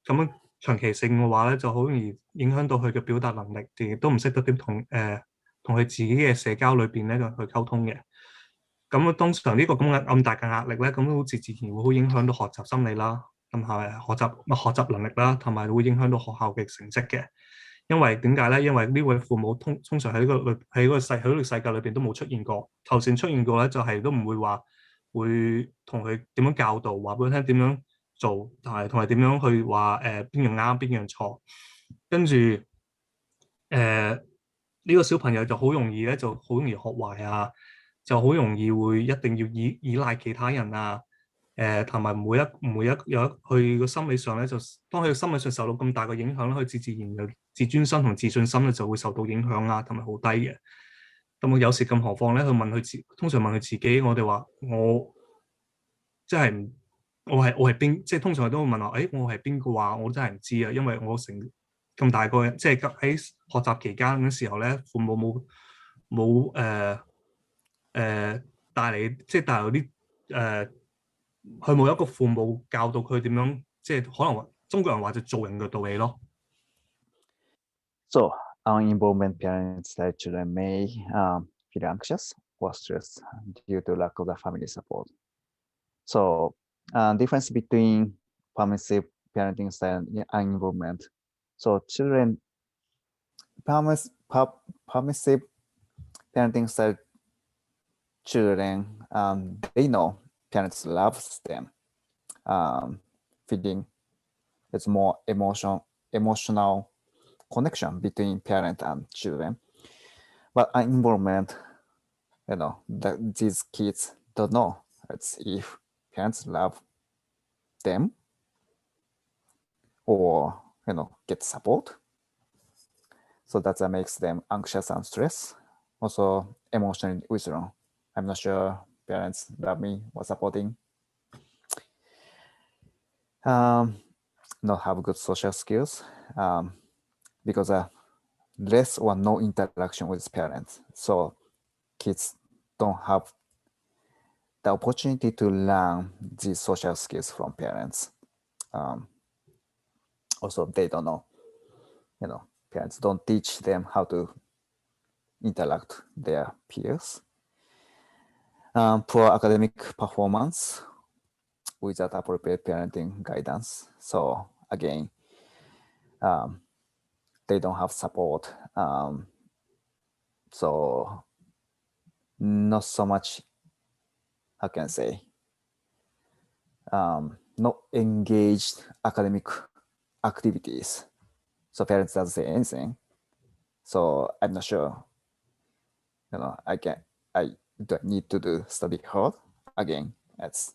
樣長期性嘅話咧，就好容易影響到佢嘅表達能力，亦都唔識得點同佢自己嘅社交裏邊咧去溝通嘅。咁通常呢個咁大嘅壓力咧，咁好自然會好影響到學習心理啦，咁係學習能力啦，同埋會影響到學校嘅成績嘅。因為點解咧？因為呢位父母通常喺呢個世界裏邊都冇出現過，就算出現過咧，就係都唔會話會同佢點樣教導，話俾佢聽點樣做，同埋點樣去話邊樣啱邊樣錯，跟住呢個小朋友就好容易咧，就好容易學壞啊，就好容易會一定要依賴其他人啊。同埋佢個心理上咧，就當佢個心理上受到咁大嘅影響咧，佢自然嘅自尊心同自信心咧就會受到影響啊，同埋好低嘅。咁有時更何況咧，通常問佢自己，我哋話我即係唔，我係邊，即係通常都會問我，我係邊個話，我真係唔知啊，因為我成咁大個人，即係喺學習期間嘅時候咧，父母冇帶嚟，即係帶嚟啲佢冇一個父母教導佢點樣，即係可能話中國人話就做人嘅道理咯。So, uninvolvement parents that children may feel anxious or stressed due to lack of the family support. So, difference between permissive parenting style and uninvolvement. So, permissive parenting style children, they know parents loves them. Feeling it's more emotional connection between parent and children. But involvement, these kids don't know it's if parents love them or get support. So that makes them anxious and stressed. Also emotionally withdrawn. I'm not sure parents love me or supporting. Not have good social skills because less or no interaction with parents. So kids don't have the opportunity to learn these social skills from parents. Also, they don't know, parents don't teach them how to interact their peers. Poor academic performance without appropriate parenting guidance. So again, they don't have support. So not so much, how can I say, not engaged academic activities. So parents doesn't say anything. So I'm not sure, I do need to study hard. Again, that's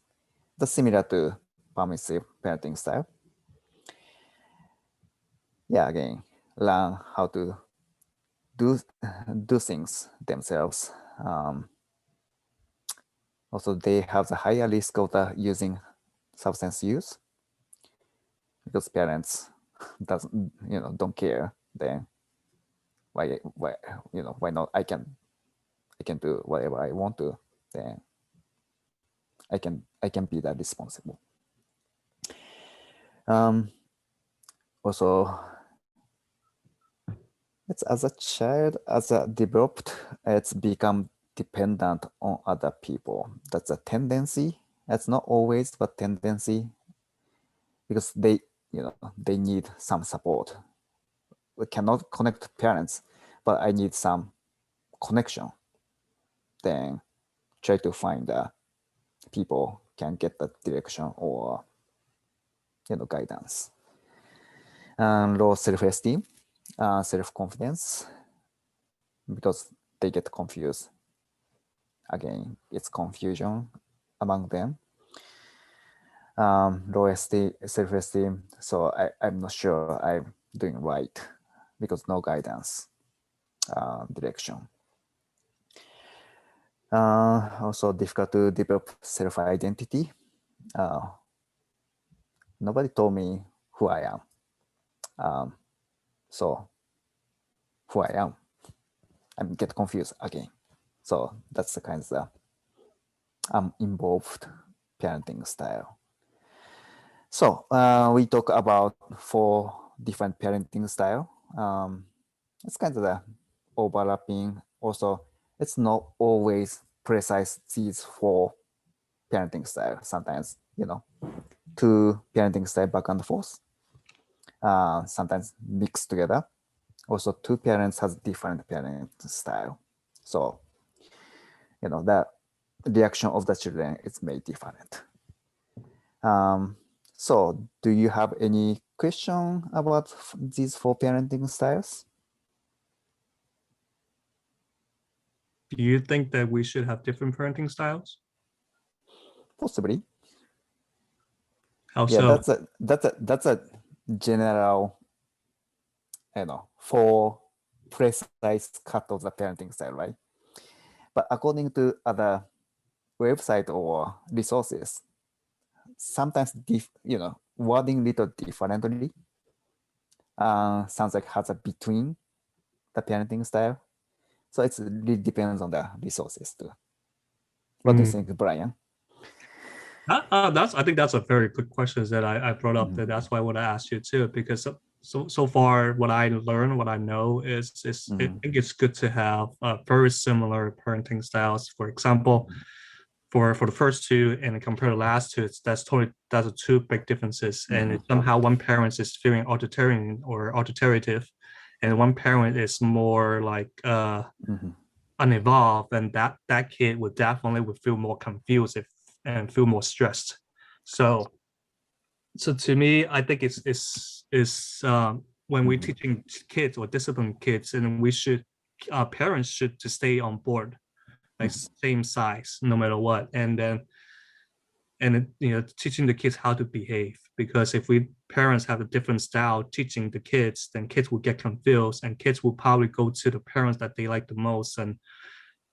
similar to permissive parenting style. Yeah, again, learn how to do things themselves. Also, they have the higher risk of using substance use because parents don't care. Then why not? I can do whatever I want to. Then I can be that responsible. Also, it's as a child, as a developed, it's become dependent on other people. That's a tendency. That's not always, but tendency, because they need some support. We cannot connect to parents, but I need some connection. Then try to find people can get the direction or guidance. Low self-esteem, self-confidence, because they get confused. Again, it's confusion among them. Low self-esteem, so I'm not sure I'm doing right because no guidance, direction. Also difficult to develop self-identity. Nobody told me who I am. So who I am, I get confused again. So that's the kind of involved parenting style. So we talk about 4 different parenting style. It's kind of the overlapping. Also, it's not always precise these 4 parenting style. Sometimes, 2 parenting style back and forth. Sometimes mixed together. Also, 2 parents has different parenting style. So, the reaction of the children is made different. So do you have any question about these 4 parenting styles? Do you think that we should have different parenting styles? Possibly. How Yeah, so? that's a general, 4 precise cut of the parenting style, right? But according to other website or resources, sometimes wording little differently. Sounds like has a between the parenting style. So it really depends on the resources too. What do you think, Brian? I think that's a very good question that I brought up. Mhm. That's why I want to ask you too, because so far what I learned, what I know is I think it's good to have very similar parenting styles. For example, for the first 2 and compare the last 2, that's a 2 big differences. And somehow one parent is feeling authoritarian or authoritative, and one parent is more like unevolved, and that kid would definitely feel more confused and feel more stressed. So to me, I think it's when we're teaching kids or discipline kids, and parents should to stay on board, like same size no matter what, and then teaching the kids how to behave, because if we parents have a different style teaching the kids, then kids will get confused, and kids will probably go to the parents that they like the most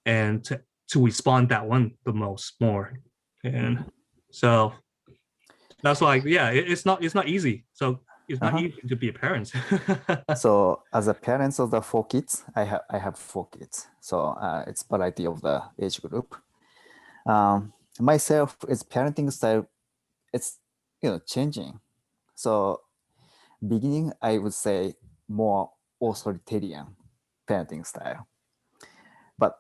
and to respond that one the most more. And so that's why, yeah, it's not easy. So it's not easy to be a parent. So as a parent of the 4 kids, I have 4 kids. So it's variety of the age group. Myself, its parenting style, it's changing. So beginning, I would say more authoritarian parenting style. But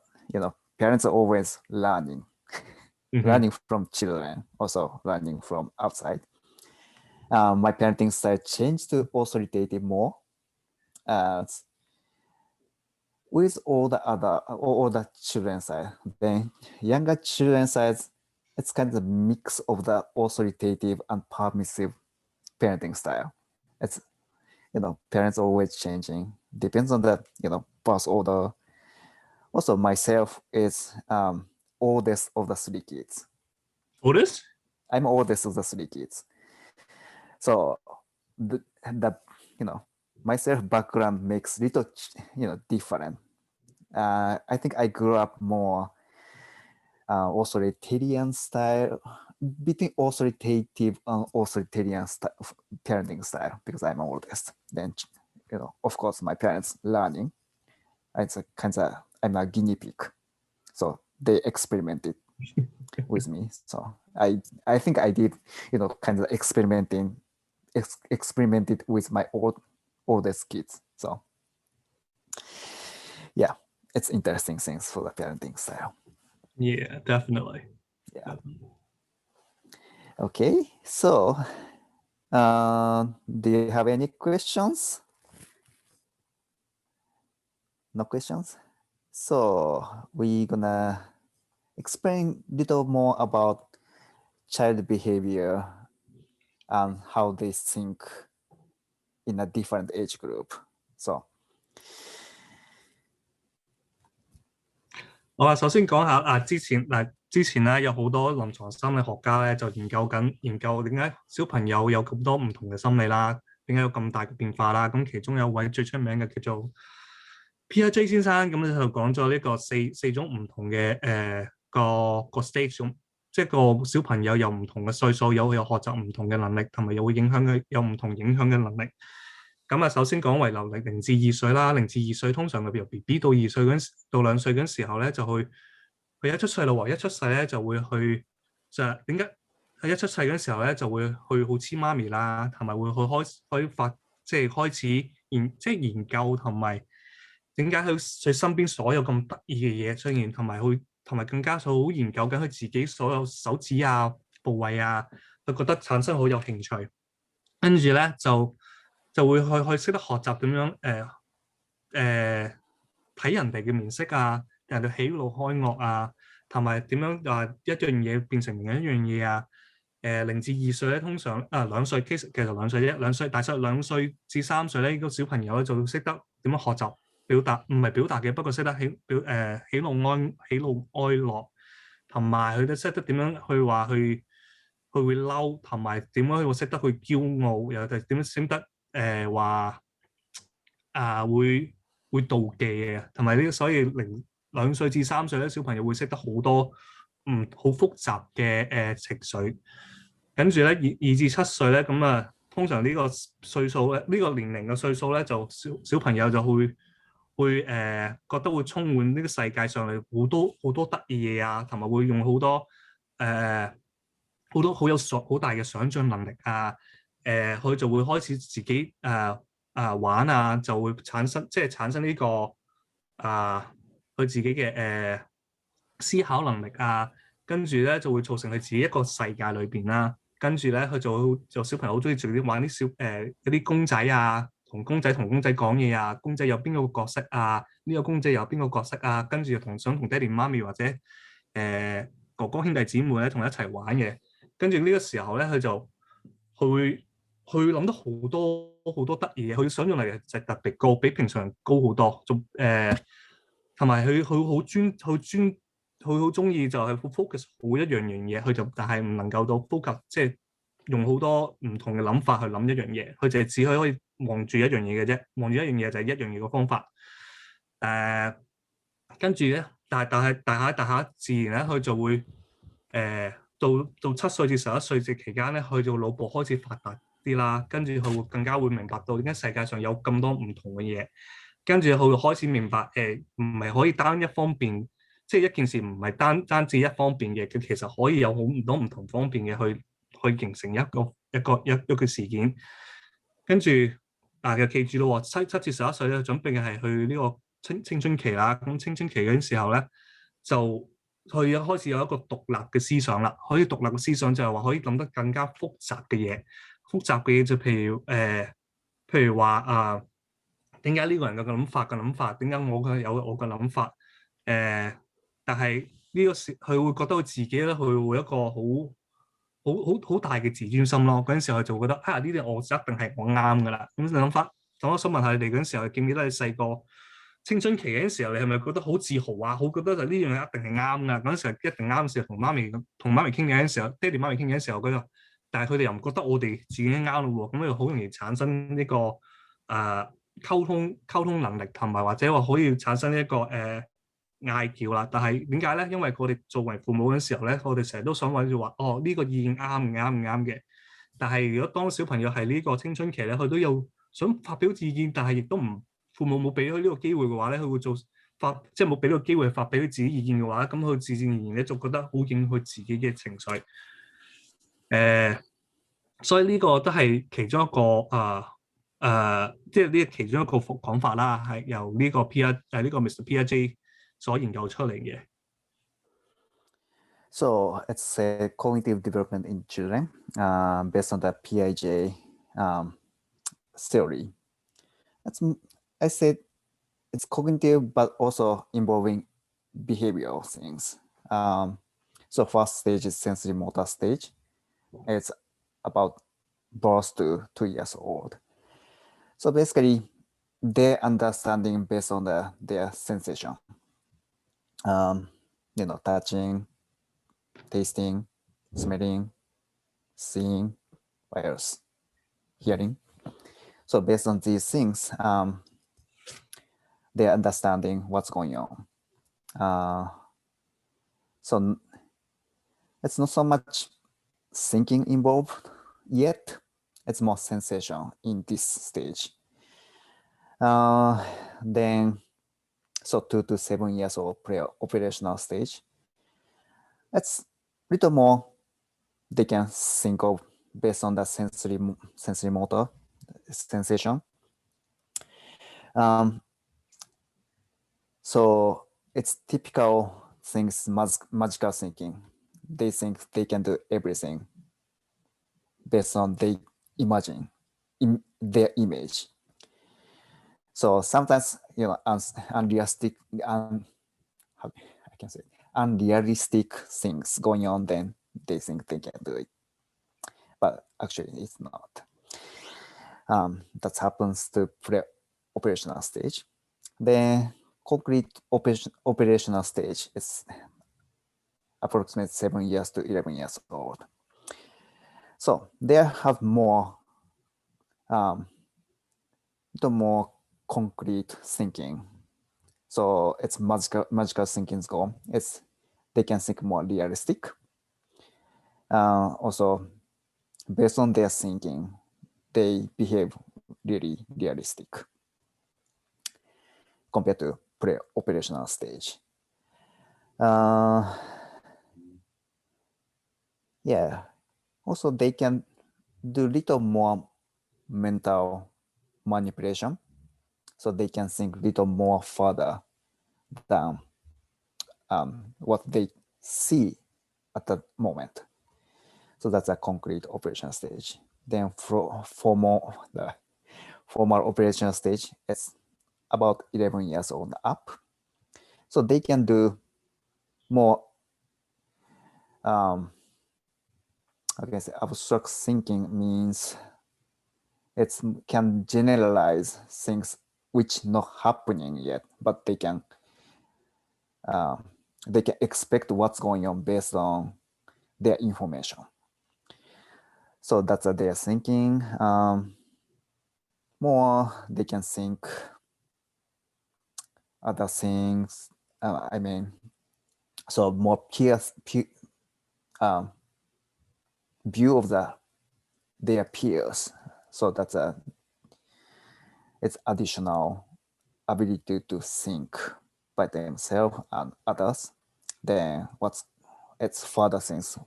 parents are always learning, learning from children, also learning from outside. My parenting style changed to authoritative more. With all the children side, then younger children sides, it's kind of a mix of the authoritative and permissive parenting style. It's parents always changing, depends on the birth order. Also, myself is oldest of the 3 kids. Oldest? I'm oldest of the 3 kids. So the myself background makes little different. I think I grew up more authoritarian style, between authoritative and authoritarian parenting style, because I'm oldest. Then of course my parents learning. It's a kind of, I'm a guinea pig, so they experimented with me. So I think I did kind of experimented with my oldest kids. So yeah, it's interesting things for the parenting style. Yeah, definitely. Yeah. Okay, so do you have any questions? No questions? So we're gonna explain a little more about child behavior and how they think in a different age group. So 我話首先講下之前咧有好多臨床心理學家咧就研究點解小朋友有咁多唔同嘅心理啦，點解有咁大嘅變化啦。咁其中有位最出名嘅叫做 P.I.J 先生，咁就講咗呢個四種唔同嘅個 stage， 即係個小朋友有唔同嘅歲數，有學習唔同嘅能力，同埋又會影響佢有唔同影響嘅能力。咁啊，首先講遺留0至2歲啦，0至2歲通常由 BB 到2歲到2歲嗰陣時候咧，就佢一出世咯喎，一出世咧就會去就點解喺一出世嗰陣時候咧就會去好黐媽咪啦，同埋會去開發即係開始研究同埋點解佢身邊所有咁得意嘅嘢出現，同埋更加好研究緊佢自己所有手指啊部位啊，佢覺得產生好有興趣，跟住咧就會去識得學習點樣睇人哋嘅面色啊，人哋喜怒哀樂啊，同埋點樣一樣嘢變成另一樣嘢啊。0至2歲咧，通常2歲其實2歲啫，2歲大概2歲至3歲咧，呢個小朋友咧就識得點樣學習表達，唔係表達嘅，不過識得喜怒哀樂，同埋佢都識得點樣去話佢會嬲，同埋點樣會識得去驕傲，又點樣識得話會妒忌嘅，同埋呢，所以2歲至3歲咧，小朋友會識得好多好複雜嘅情緒。跟住咧2至7歲咧，咁啊通常呢個歲數咧，呢個年齡嘅歲數咧，就小朋友就會覺得會充滿呢個世界上嚟好多得意嘢啊，同埋會用好多好大嘅想像能力啊，佢就會開始自己玩啊，就會產生呢個佢自己嘅思考能力啊，跟住咧就會造成佢自己一個世界裏邊啦。跟住咧，佢就小朋友好中意做啲玩啲嗰啲公仔啊，同公仔講嘢啊，公仔有邊個角色啊？呢個公仔有邊個角色啊？跟住想同爹哋媽咪或者哥哥兄弟姊妹咧同一齊玩嘅。跟住呢個時候咧，佢會諗到好多得意嘢，佢想像力就特別高，比平常人高好多。同埋佢好中意就係 focus 好一樣嘢，但係唔能夠到 focus，即係用好多唔同嘅諗法去諗一樣嘢，佢就係只可以望住一樣嘢嘅啫，望住一樣嘢就係一樣嘢嘅方法。跟住咧，但係大下自然咧，佢就會到7歲至11歲嘅期間咧，佢就腦部開始發達啲啦，跟住佢會更加會明白到點解世界上有咁多唔同嘅嘢，跟住佢會開始明白唔係可以單一方面，即係一件事唔係單止一方面嘅，佢其實可以有好多唔同方面嘅去形成一個事件。跟住就記住咯，7至11歲咧，準備嘅係去呢個青春期啦。咁青春期嗰陣時候咧，就佢開始有一個獨立嘅思想啦。可以獨立嘅思想就係話可以諗得更加複雜嘅嘢。複雜嘅嘢就譬如話點解呢個人嘅諗法？點解我有我嘅諗法？但係呢個時佢會覺得佢自己咧，佢會一個好大嘅自尊心咯。嗰陣時候佢就會覺得呢啲我一定係我啱噶啦。咁你諗法，咁我想問下你哋嗰陣時候，記唔記得你細個青春期嗰陣時候，你係咪覺得好自豪啊？好覺得就呢樣嘢一定係啱噶。嗰陣時候一定啱嘅時候，同媽咪傾偈嗰陣時候，爹哋媽咪傾偈嗰陣時候，但係佢哋又唔覺得我哋自己啱咯喎。咁又好容易產生呢個溝通能力，同埋或者話可以產生一個嗌交啦。但係點解咧？因為我哋作為父母嗰時候咧，我哋成日都想揾住話呢個意見啱唔啱嘅。但係如果當小朋友係呢個青春期咧，佢都有想發表意見，但係亦都父母冇俾佢呢個機會嘅話咧，佢會即係冇俾呢個機會發表佢自己意見嘅話，咁佢自然而然咧就覺得好影響佢自己嘅情緒。所以呢個都係其中一個即係呢其中一個講法啦，係由呢個呢個 Mr. Psy.D 所研究出嚟嘅。So it's a cognitive development in children based on the Piaget theory. I said it's cognitive, but also involving behavioral things. So first stage is sensory motor stage. It's about birth to 2 years old. So basically, their understanding based on their sensation. Touching, tasting, smelling, seeing, what else? Hearing. So based on these things, they're understanding what's going on. So it's not so much thinking involved yet. It's more sensation in this stage. Then, so 2 to 7 years old pre-operational stage. It's little more they can think of based on the sensory motor sensation. So it's typical things, magical thinking. They think they can do everything based on they imagine in their image. So sometimes, unrealistic, unrealistic things going on, then they think they can do it. But actually it's not. That happens to pre-operational stage. The concrete operational stage is approximately 7 years to 11 years old. So they have more concrete thinking. So it's magical thinking's goal. They can think more realistic. Also, based on their thinking, they behave really realistic compared to pre-operational stage. Yeah. Also, they can do little more mental manipulation, so they can think little more further than what they see at the moment. So that's a concrete operational stage. Then for the formal operational stage, it's about 11 years old up. So they can do more abstract thinking means it can generalize things which not happening yet, but they can expect what's going on based on their information. So that's their thinking. More they can think other things. So more view of their peers. So that's it's additional ability to think by themselves and others. Then it's further things.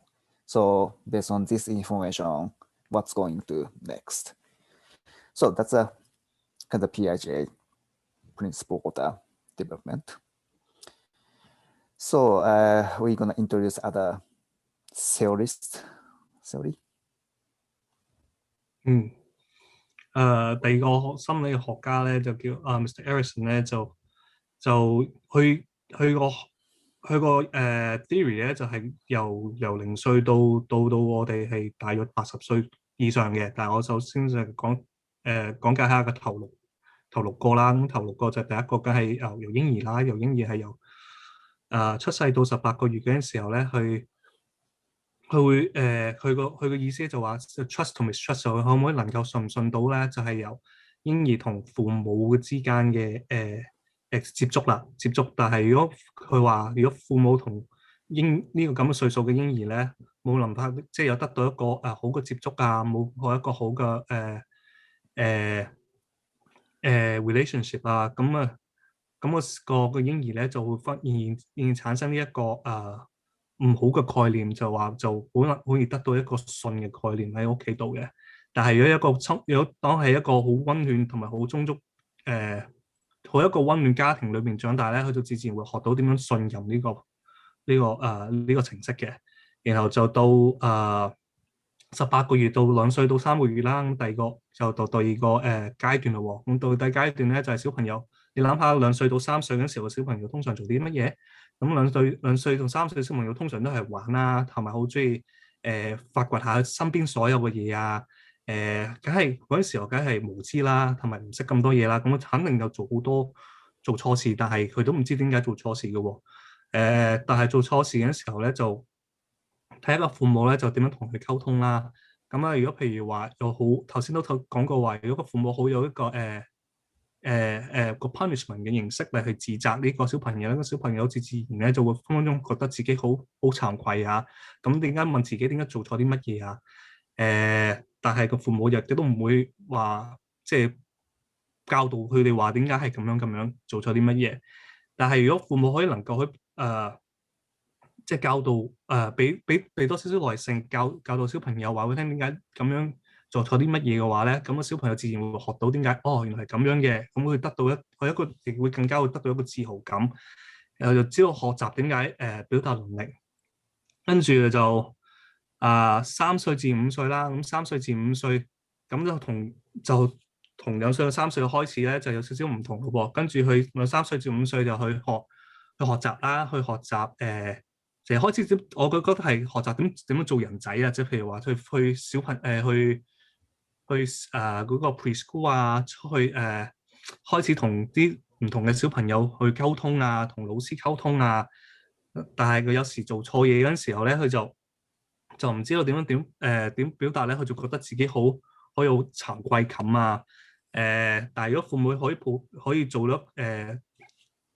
So based on this information, what's going to next? So that's a kind of PIJ principle of the development. So we're gonna introduce other theorists. Theory. 第二個心理學家咧就叫Mr. Erickson 咧就佢個theory 咧就係由0歲到我哋係大約80歲以上嘅，但係我首先就講解下個頭6個啦。咁頭6個就第一個梗係由嬰兒啦，由嬰兒係由出世到18個月嗰陣時候咧，佢會佢個意思就話 trust 同 mistrust 佢可唔可以能夠信唔信到咧？就係由嬰兒同父母之間嘅接觸。但係如果佢話如果父母同呢個咁嘅歲數嘅嬰兒咧，冇能法即係有得到一個好嘅接觸啊，冇一個好嘅relationship 啊，咁個嬰兒咧就會仍然產生呢一個唔好嘅概念，就話就好易得到一個信嘅概念喺屋企度嘅。但係如果當係一個好溫暖同埋好充足好一個溫暖家庭裏面長大咧，佢就自然會學到點樣信任呢個程式嘅。然後就到18個月到2歲到3個月啦。咁第二個階段咯喎。咁到第階段咧就係小朋友，你諗下2歲到3歲嗰時候嘅小朋友通常做啲乜嘢？咁2歲到3歲小朋友通常都係玩啦，同埋好中意發掘下身邊所有嘅嘢啊。梗係嗰陣時候梗係無知啦，同埋唔識咁多嘢啦。咁肯定有做好多做錯事，但係佢都唔知點解做錯事嘅喎。但係做錯事嗰陣時候咧，就睇一個父母咧就點樣同佢溝通啦。咁啊，如果譬如話有好頭先都講過話，如果個父母好有一個個 punishment 嘅形式嚟去自責呢個小朋友，呢個小朋友好似自然咧就會分分鐘覺得自己好慚愧啊。咁點解問自己點解做錯啲乜嘢啊？但係個父母亦都唔會話即係教導佢哋話點解係咁樣做錯啲乜嘢。但係如果父母可以能夠去即係教導俾多少少耐性教導小朋友話佢聽點解咁樣做錯啲乜嘢嘅話咧，咁個小朋友自然會學到點解原來係咁樣嘅，咁佢得到佢一個亦會更加會得到一個自豪感，然後就知道學習點解表達能力，跟住就3歲至5歲啦，咁3歲至5歲咁就同2歲到3歲開始咧就有少少唔同嘅喎，跟住佢3歲至5歲就去學習啦，去學習就開始我覺得係學習點樣做人仔啊，即係譬如話去小朋去嗰個 preschool 啊，出去開始同啲唔同嘅小朋友去溝通啊，同老師溝通啊。但係佢有時做錯嘢嗰陣時候咧，佢就唔知道點表達咧，佢就覺得自己好有慚愧感啊。但係如果父母可以做到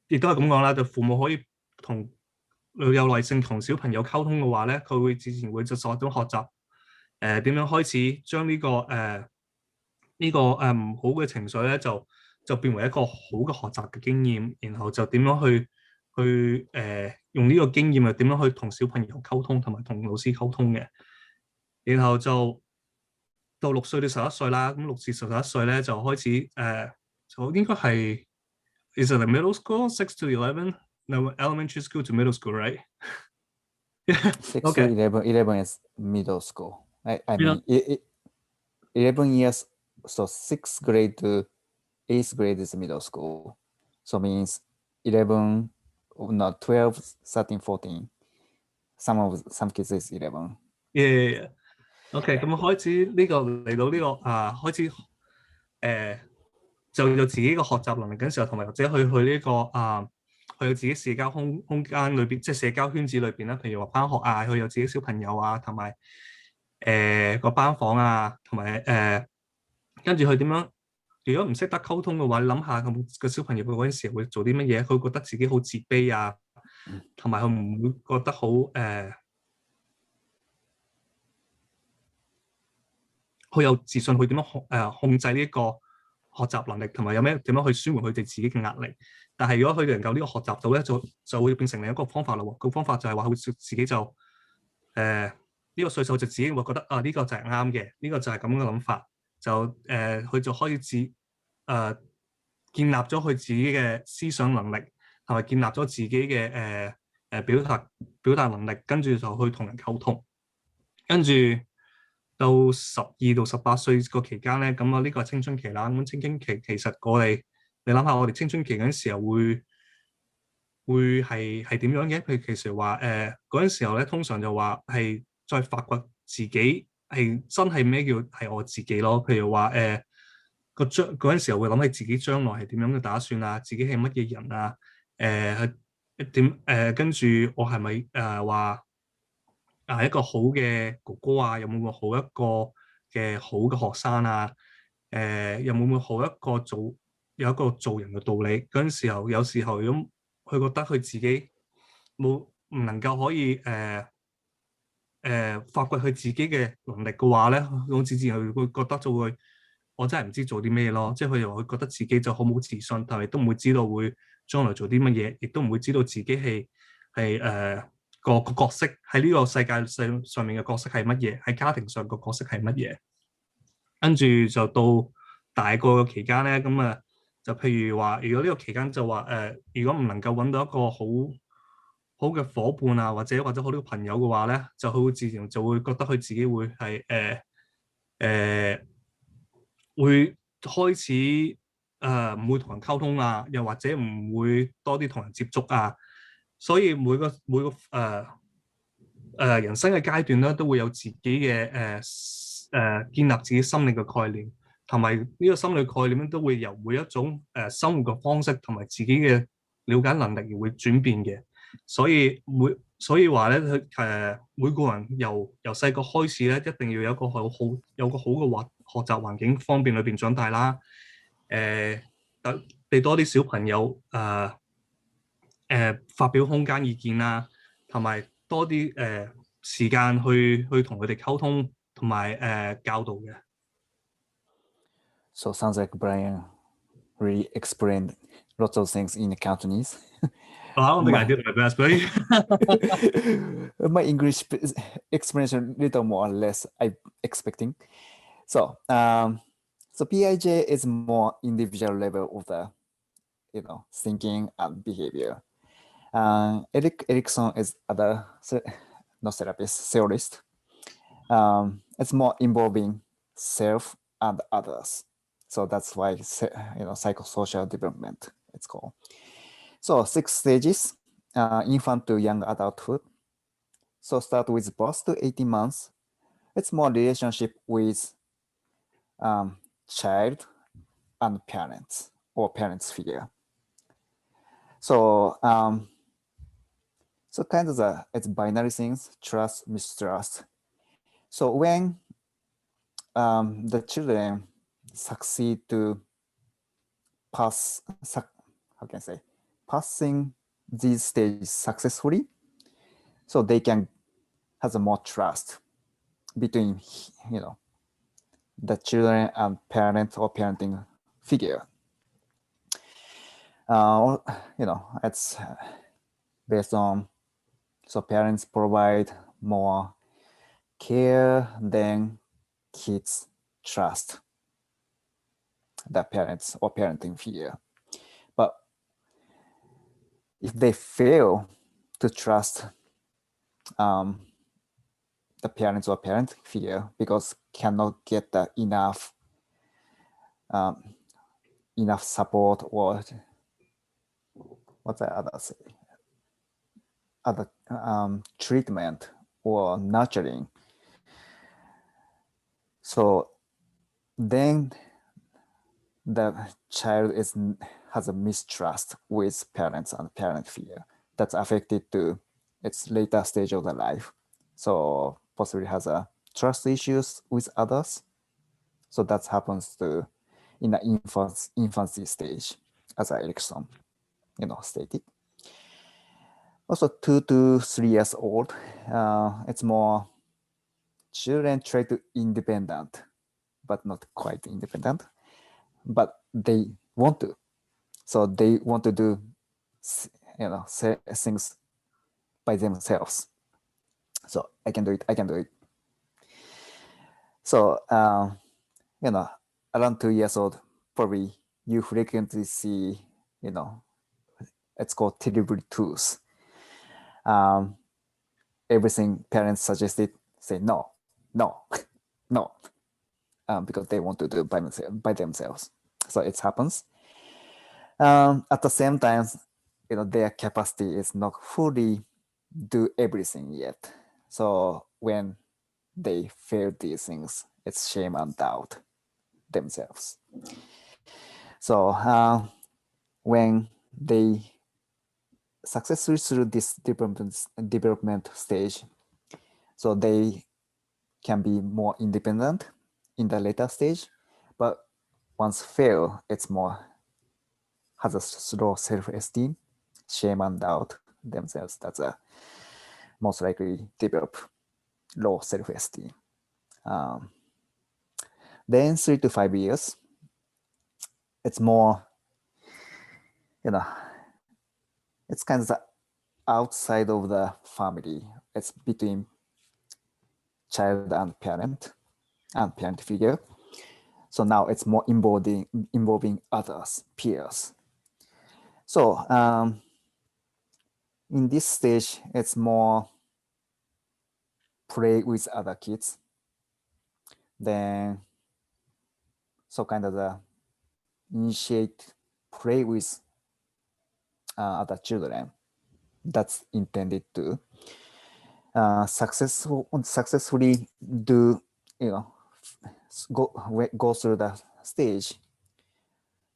亦都係咁講啦，就父母可以有耐性同小朋友溝通嘅話咧，佢會自然會就學習點樣開始將呢個唔好嘅情緒咧，就變為一個好嘅學習嘅經驗，然後就點樣去用呢個經驗點樣去同小朋友溝通同埋同老師溝通嘅，然後就到6歲到11歲啦，咁6至11歲咧就開始就應該係 is it a middle school 6 to 11 no elementary school to middle school right 6 okay. to 11 is middle school. I mean 11 years, so 6th grade to 8th grade is middle school. So means 11, not 12, 13, 14. Some kids is 11. Yeah. OK， 咁開始嚟到呢個開始就有自己嘅學習能力嗰陣時候，同埋或者去呢個去有自己社交空間裏邊，即係社交圈子裏邊啦。譬如話返學啊，佢有自己小朋友啊，同埋個班房啊，同埋跟住佢點樣？如果唔識得溝通嘅話，你諗下個小朋友嗰陣時會做啲乜嘢？佢覺得自己好自卑啊，同埋佢唔會覺得好好有自信去點樣控制呢個學習能力，同埋點樣去舒緩佢哋自己嘅壓力。但係如果佢哋能夠呢個學習到咧，就會變成另一個方法啦喎。個方法就係話佢自己就呢個歲數就自己會覺得呢個就係啱嘅，呢個就係咁嘅諗法，就佢就開始建立咗佢自己嘅思想能力，同埋建立咗自己嘅表達能力，跟住就去同人溝通，跟住到12到18歲個期間咧，咁呢個係青春期啦。咁青春期其實你諗下，我哋青春期嗰陣時候會係點樣嘅？譬如其實話嗰陣時候咧，通常就話係再發掘自己係真係咩叫係我自己咯。譬如話嗰陣時候會諗起自己將來係點樣嘅打算啊，自己係乜嘢人啊？跟住我係咪話一個好嘅哥哥啊？有冇一個嘅好嘅學生啊？有冇有一個做人嘅道理？嗰陣時候有時候咁，佢覺得佢自己唔能夠可以發掘佢自己嘅能力嘅話咧，我自然會覺得我真係唔知做啲咩咯。即係佢又會覺得自己就好冇自信，但係都唔會知道會將來做啲乜嘢，亦都唔會知道自己係個角色喺呢個世界上面嘅角色係乜嘢，喺家庭上個角色係乜嘢。跟住就到大個嘅期間咧，咁就譬如話，如果呢個期間就話如果唔能夠揾到一個好嘅伙伴啊，或者好嘅朋友嘅話咧，就佢會自然就會覺得佢自己會係會開始唔會同人溝通啊，又或者唔會多啲同人接觸啊。所以每個人生嘅階段咧，都會有自己嘅建立自己心理嘅概念，同埋呢個心理概念都會由每一種生活嘅方式同埋自己嘅了解能力而會轉變嘅。所以話咧，每個人由細個開始咧，一定要有個好嘅學習環境方面裏邊長大啦。俾多啲小朋友發表空間意見啦，同埋多啲時間去同佢哋溝通同埋教導嘅。So sounds like Brian really explain lots of things in Cantonese. I don't think I did my best, but My English explanation little more or less I'm expecting. So PIJ is more individual level of the thinking and behavior. Erickson is other no therapist, theorist. It's more involving self and others. So that's why psychosocial development it's called. So 6 stages, infant to young adulthood. So start with birth to 18 months. It's more relationship with child and parents or parents figure. So kind of it's binary things, trust, mistrust. So when the children succeed to passing these stages successfully, so they can have more trust between the children and parent or parenting figure. It's based on parents provide more care than kids trust the parents or parenting figure. But if they fail to trust the parents or parent figure because cannot get the enough support or what's the other treatment or nurturing, so then the child has a mistrust with parents and parent figure that's affected to its later stage of the life. So possibly has a trust issues with others. So that happens to in the infancy stage, as Erickson, stated. Also 2 to 3 years old, it's more children try to independent, but not quite independent, but they want to. So they want to do, things by themselves. So I can do it. So, around 2 years old, probably you frequently see, it's called terrible twos. Everything parents suggested, say no, no, because they want to do by themselves. So it happens. At the same time, their capacity is not fully do everything yet. So when they fail these things, it's shame and doubt themselves. So when they successfully through this development stage, so they can be more independent in the later stage, but once fail, it's more has a slow self-esteem, shame and doubt themselves. That's a most likely develop low self-esteem. Then 3 to 5 years, it's more, it's kind of the outside of the family. It's between child and parent figure. So now it's more involving others, peers. So in this stage, it's more play with other kids. Then so kind of the initiate play with other children. That's intended to successfully do, go through the stage.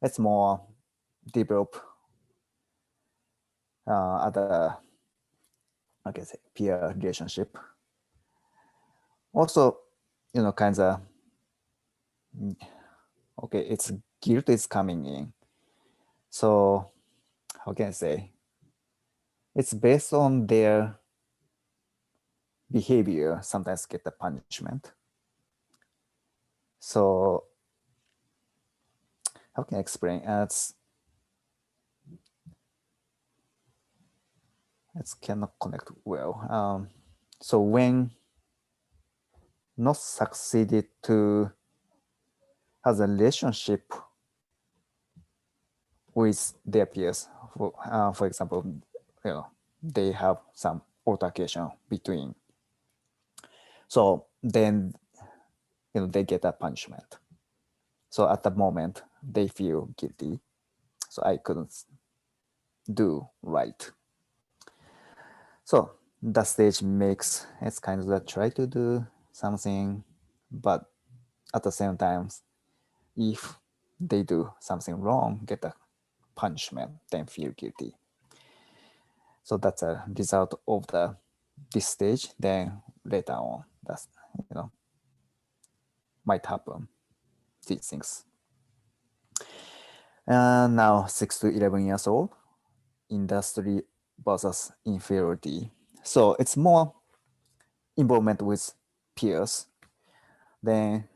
It's more develop other, peer relationship. Also, kinds of, it's guilt is coming in. So how can I say? It's based on their behavior, sometimes get the punishment. So how can I explain? It cannot connect well. So when not succeeded to have a relationship with their peers, for example, they have some altercation between. So then, they get a punishment. So at the moment, they feel guilty. So I couldn't do right. So that stage makes it's kind of try to do something, but at the same time, if they do something wrong, get a punishment, then feel guilty. So that's a result of this stage. Then later on, that's might happen these things. Now 6 to 11 years old, industry versus inferiority. So it's more involvement with peers. Then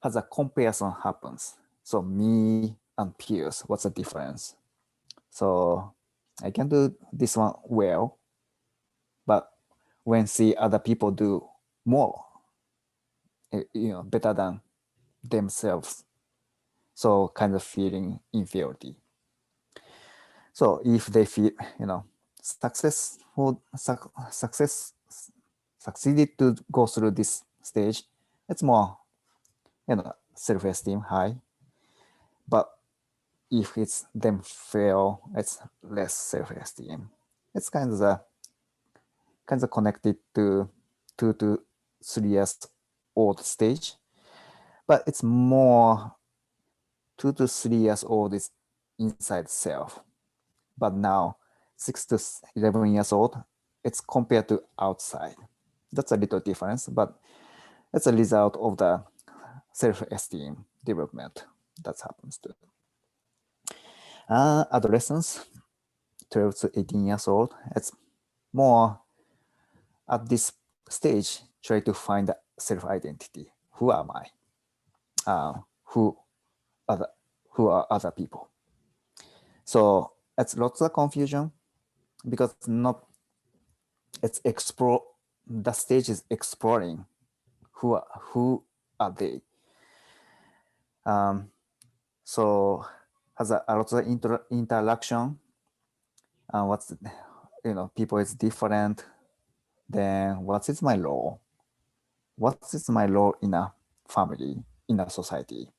as a comparison happens. So me and peers, what's the difference? So I can do this one well, but when see other people do more, better than themselves, so kind of feeling inferiority. So if they feel, succeeded to go through this stage, it's more, self-esteem high. But if it's them fail, it's less self-esteem. It's kind of connected to 2 to 3 years old stage, but it's more 2 to 3 years old is inside self. But now 6 to 11 years old, it's compared to outside. That's a little difference, but it's a result of the self-esteem development that happens too. Adolescence, 12 to 18 years old, it's more at this stage, try to find the self-identity. Who am I? Who are other people? So it's lots of confusion because the stage is exploring who are they. So has a lot of interaction. People is different. Then what is my role? What is my role in a family, in a society?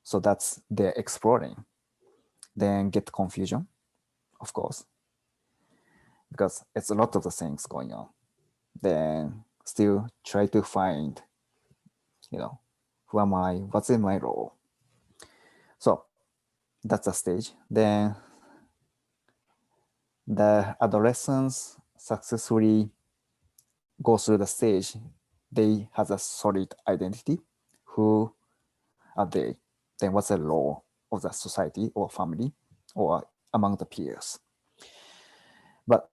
So that's they're exploring. Then get confusion, of course, because it's a lot of the things going on. Then still try to find, who am I? What's in my role? So that's a stage. Then the adolescents successfully go through the stage. They have a solid identity. Who are they? Then what's the role of the society or family or among the peers? But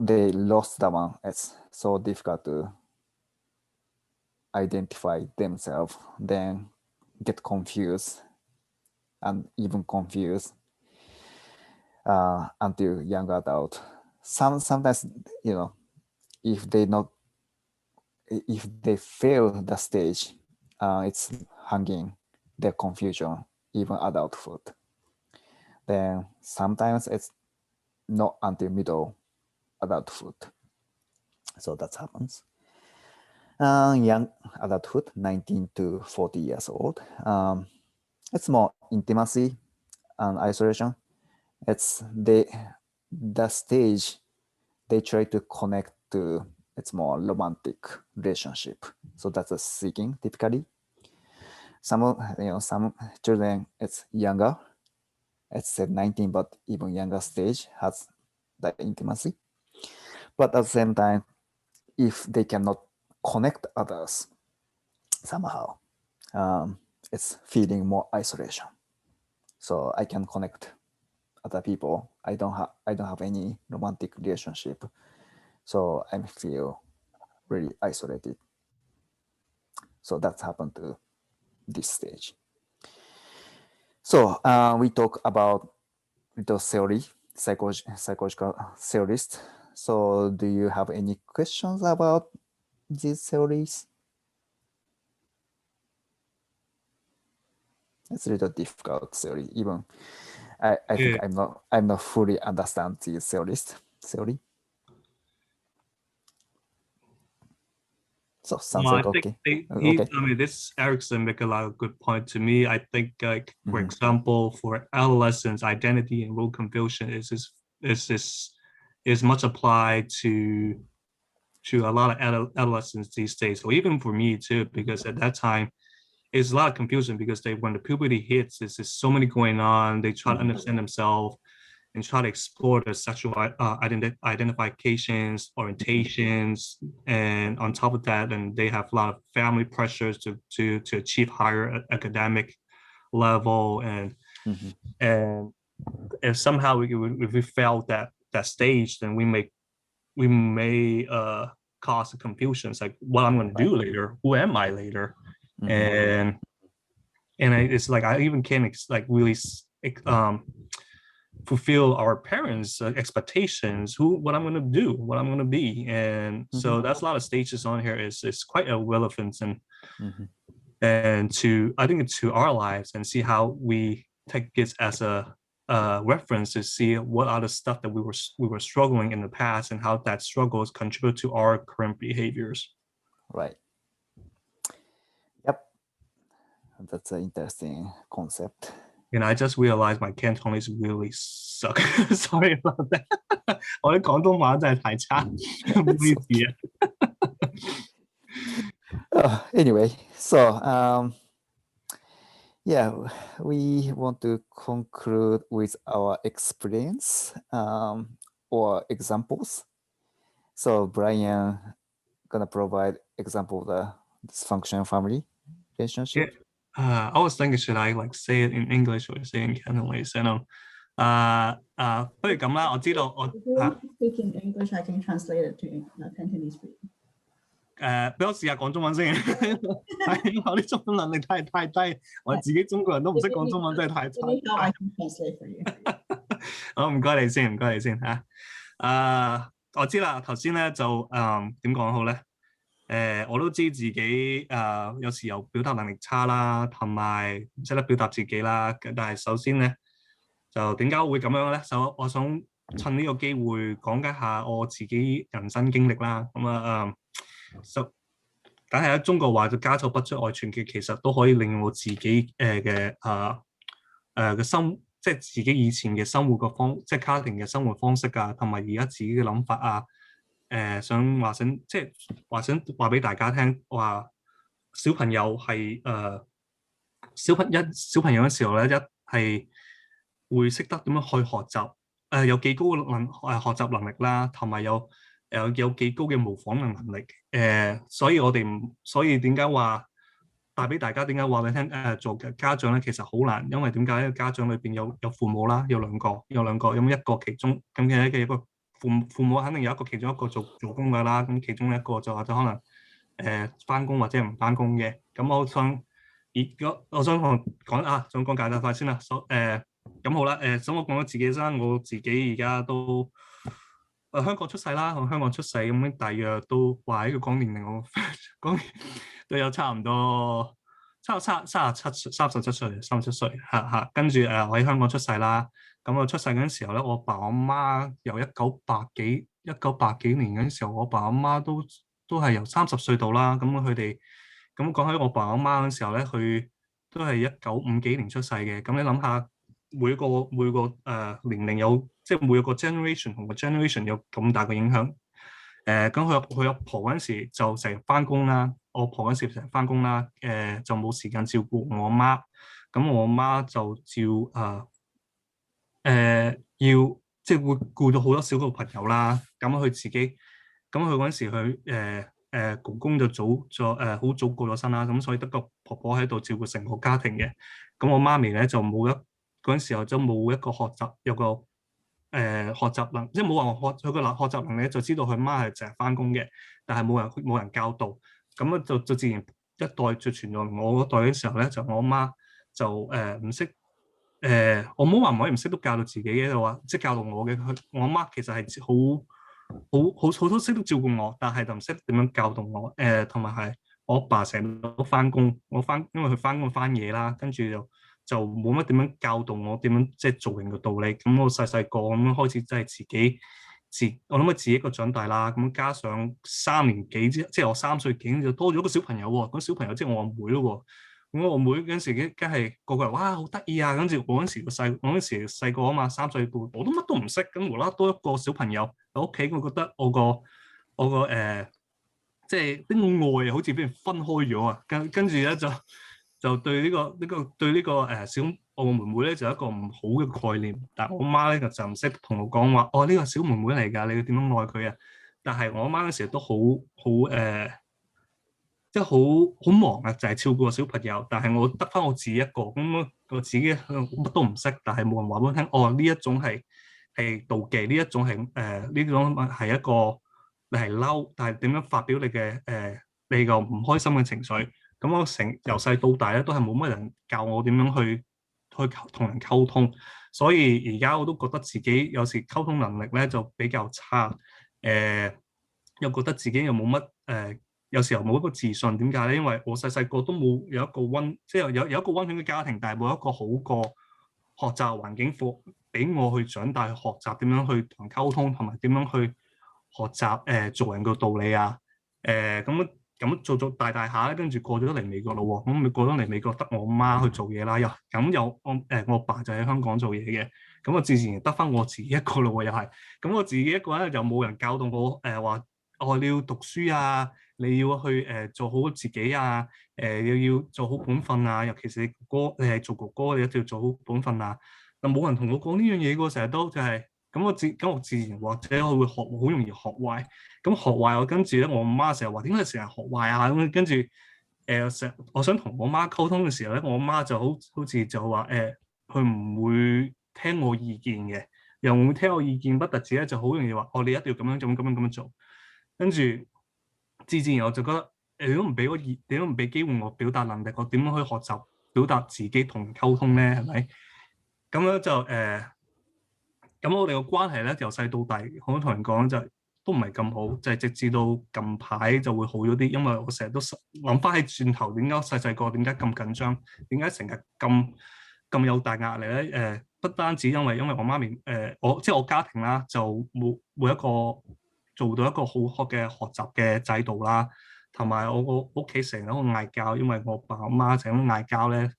they lost that one. It's so difficult to identify themselves, then get confused and even confused until young adult. Sometimes, if they fail the stage, it's hanging their confusion, even adulthood. Then sometimes it's not until middle adulthood. So that happens. Young adulthood, 19 to 40 years old. It's more intimacy and isolation. It's the stage they try to connect to. It's more romantic relationship. So that's a seeking typically. Some children it's younger. It's 19, but even younger stage has the intimacy. But at the same time, if they cannot connect others somehow, it's feeling more isolation. So I can connect other people. I don't have any romantic relationship, so I feel really isolated. So that's happened to this stage. So we talk about little theory, psychological theorist. So do you have any questions about these theories? It's a little difficult theory. Even I think Yeah. I'm not fully understand the theory. So sounds Well, I like think okay. he, Okay. I mean, this Erickson make a lot of good point to me. I think, like, for Mhm. example, for adolescents, identity and role confusion is much applied to a lot of adolescents these days, or even for me too, because at that time, it's a lot of confusion because when the puberty hits, there's just so many going on. They try to understand themselves and try to explore their sexual identifications, orientations, and on top of that, and they have a lot of family pressures to achieve higher academic level, and if somehow if we fail that stage, then we may cause confusions like what I'm going to do later, who am I later, and it's like I even can't like really fulfill our parents' expectations, what I'm going to do, what I'm going to be. And so that's a lot of stages on here. It's quite irrelevant and to, I think, to our lives, and see how we take this as a reference to see what are the stuff that we were struggling in the past and how that struggles contribute to our current behaviors. Right. Yep. That's an interesting concept. And I just realized my Cantonese really suck. Sorry about that. 我啲廣東話真係太差，唔好意思啊。Anyway, so yeah, we want to conclude with our experience or examples. So Brian gonna provide example of the dysfunctional family relationship. Yeah. I was thinking, should I like say it in English or say it in Cantonese? And不如咁啦，我知道我 If you want to speak in English, I can translate it to Cantonese for you. 俾我試下講中文先。我啲中文能力太低，我自己中國人都唔識講中文，真係太差。Anyhow, I can translate for you. 好，唔該你先嚇。我知啦，頭先咧就點講好咧？我都知自己有時候表達能力差啦，同埋唔識得表達自己啦。但係首先咧，就點解會咁樣咧？我想趁呢個機會講解下我自己人生經歷啦。咁梗係喺中國話就家醜不出外傳嘅，其實都可以令我自己嘅即係自己以前嘅生活即係家庭嘅生活方式啊，同埋而家自己嘅諗法啊。想話俾大家聽，話小朋友係小朋友嘅時候咧，一係會識得點樣去學習，有幾高嘅學習能力啦，同埋有幾高嘅模仿能力。所以點解話帶俾大家？點解話你聽？做家長咧其實好難，因為點解？家長裏邊有父母啦，有兩個，咁一個其中咁嘅一個。父母肯定有一個其中一個做工㗎啦，咁其中一個就或者可能翻工或者唔翻工嘅。咁我想想講簡單快先啦。咁好啦，咁我講咗自己先，我自己而家都香港出世啦，我香港出世咁大約都話呢個講年齡，我講都有差唔多37歲嚇。跟住我喺香港出世啦。咁我出世嗰陣時候咧，我爸我媽由1980幾年嗰陣時候，我爸我媽都係由30歲到啦。咁佢哋咁講起我爸我媽嗰陣時候咧，佢都係1950幾年出世嘅。咁你諗下，每個年齡有即係每個 generation 同個 generation 有咁大嘅影響。咁佢阿婆嗰陣時就成日翻工啦，我婆嗰陣時成日翻工啦，就冇時間照顧我媽。咁我媽就要即係會顧到好多小個朋友啦。咁佢自己，咁佢嗰陣時佢公公就好早過咗身啦。咁所以得個婆婆喺度照顧成個家庭嘅。咁我媽咪咧就嗰陣時候就冇一個學習學習能，即係冇話佢個學習能力，就知道佢媽係成日翻工嘅，但係冇人教導。咁就自然一代就傳到我嗰代嘅時候咧，就我媽就唔識我冇話唔可以唔識都教到自己嘅，就話即係教導我嘅。我阿媽其實係好多識得照顧我，但係就唔識點樣教導我。同埋係我阿爸成日都翻工，因為佢翻工翻夜啦，跟住就冇乜點樣教導我點樣即係做人嘅道理。咁我細細個咁樣開始真係我諗自己一個長大啦。咁加上3年幾即係我3歲幾就多咗個小朋友喎。咁小朋友即係我阿妹咯喎。咁我妹嗰陣時梗係個個人哇好得意啊！跟住我嗰陣時細個啊嘛，3歲半，我都乜都唔識，咁無啦啦多一個小朋友喺屋企，我覺得我個即係呢個愛好似俾人分開咗啊！跟住咧就對呢個我個妹妹咧就有一個唔好嘅概念，但係我媽咧就唔識同我講話，呢個小妹妹嚟㗎，你要點樣愛佢啊？但係我媽嗰時都好即係好忙啊，就係照顧個小朋友。但係我得翻我自己一個，咁我自己乜都唔識，但係冇人話俾我聽，呢一種係妒忌，呢一種係呢種係一個你係嬲，但係點樣發表你嘅你個唔開心嘅情緒。咁我由細到大咧都係冇乜人教我點樣去同人溝通，所以而家我都覺得自己有時溝通能力咧就比較差，又覺得自己又冇乜有時候冇一個自信。點解咧？因為我細個都冇有一個即係有一個溫馨嘅家庭，但係冇一個好過學習環境俾我去長大，去學習點樣去同人溝通，同埋點樣去學習做人嘅道理啊。咁做大下咧，跟住過咗嚟美國咯喎。咁咪過咗嚟美國得我媽去做嘢啦，我爸就喺香港做嘢嘅。咁我自然得翻我自己一個咯喎，又係。咁我自己一個咧就冇人教導我話你要讀書啊，你要去做好自己啊，又要做好本分啊。尤其是你係做哥哥，你一定要做好本分啊。但冇人同我講呢樣嘢喎，成日都就係咁我自然或者我會好容易學壞。咁學壞我跟住咧，我媽成日話點解成日學壞啊？咁跟住我想同我媽溝通嘅時候咧，我媽就好似就話佢唔會聽我意見嘅，又唔會聽我意見不特止咧，就好容易話你一定要咁樣做。跟住自然我就覺得你都唔俾機會我表達能力，我點樣去學習表達自己同人溝通咧？係咪？咁樣就咁我哋個關係咧由細到大，我同人講就都唔係咁好，就係直至到近排就會好咗啲。因為我成日都諗翻起轉頭，點解細個點解咁緊張，點解成日咁有大壓力咧？不單止因為我媽咪即係我家庭啦，就冇一個做到一個好嘅學習嘅制度啦，同埋我個屋企成日都嗌交，因為我爸我媽成日都嗌交咧，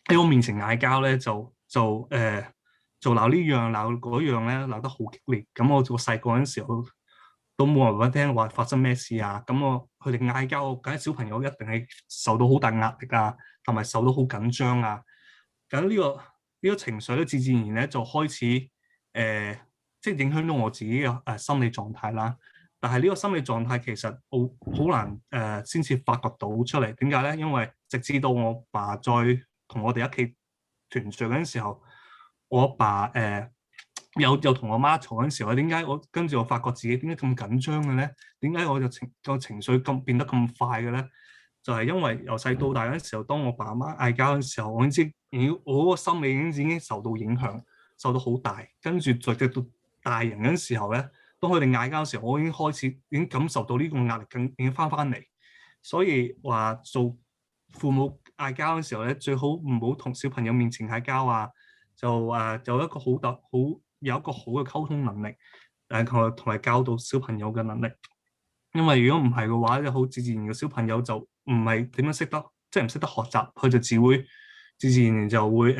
喺我面前嗌交咧就鬧呢樣鬧嗰樣咧，鬧得好激烈。咁我細個嗰陣時候都冇人話聽話發生咩事啊。咁佢哋嗌交，梗係小朋友一定係受到好大壓力啊，同埋受到好緊張啊。咁呢個情緒咧，自然咧就開始即係影響到我自己嘅心理狀態啦。但係呢個心理狀態其實好難先至發掘到出嚟。點解咧？因為直至到我爸再同我哋一起團聚嗰陣時候，我阿爸又同我媽嘈嗰陣時候，點解跟住我發覺自己點解咁緊張嘅咧？點解我個情緒變得咁快嘅咧？就係因為由細到大嗰陣時候，當我爸媽嗌交嗰陣時候，我個心理已經受到影響，受到好大。跟住直到大人嗰陣時候咧，當佢哋嗌交嘅時候，我已經感受到呢個壓力已經翻嚟。所以話做父母嗌交嘅時候咧，最好唔好同小朋友面前嗌交啊，就有一個好嘅溝通能力，同埋教導小朋友嘅能力。因為如果唔係嘅話，就好自然嘅小朋友就唔係點樣識得，即係唔識得學習，佢就只會自然就會